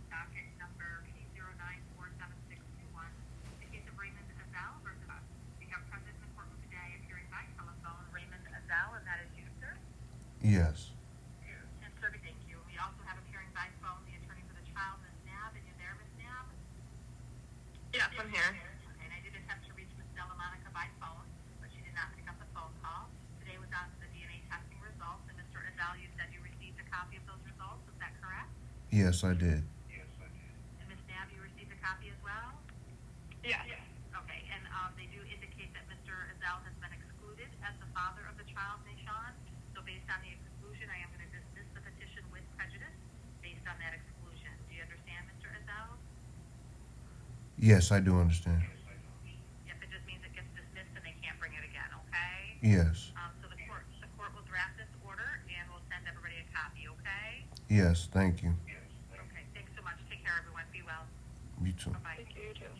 Docket number P0942. Yes. And Kirby, thank you. We also have appearing by phone the attorney for the trial, Ms. Nab. Are you there, Ms. Nab? Yes, I'm here. Okay, and I did attempt to reach Ms. Delamonica by phone, but she did not pick up the phone call. Today was on to the DNA testing results, and Mr. Azal, you said you received a copy of those results. Is that correct? Yes, I did. And Ms. Nab, you received a copy as well? Yes. Okay, and they do indicate that Mr. Azal has been excluded as the father of the child, Nashawn. So based on the exclusion, I am going to dismiss the petition with prejudice based on that exclusion. Do you understand, Mr. Azal? Yes, I do understand. Yep, it just means it gets dismissed and they can't bring it again, okay? Yes. So the court will draft this order and we'll send everybody a copy, okay? Yes, thank you. Okay, thanks so much. Take care, everyone. Be well. You too. Bye-bye. Thank you, you too.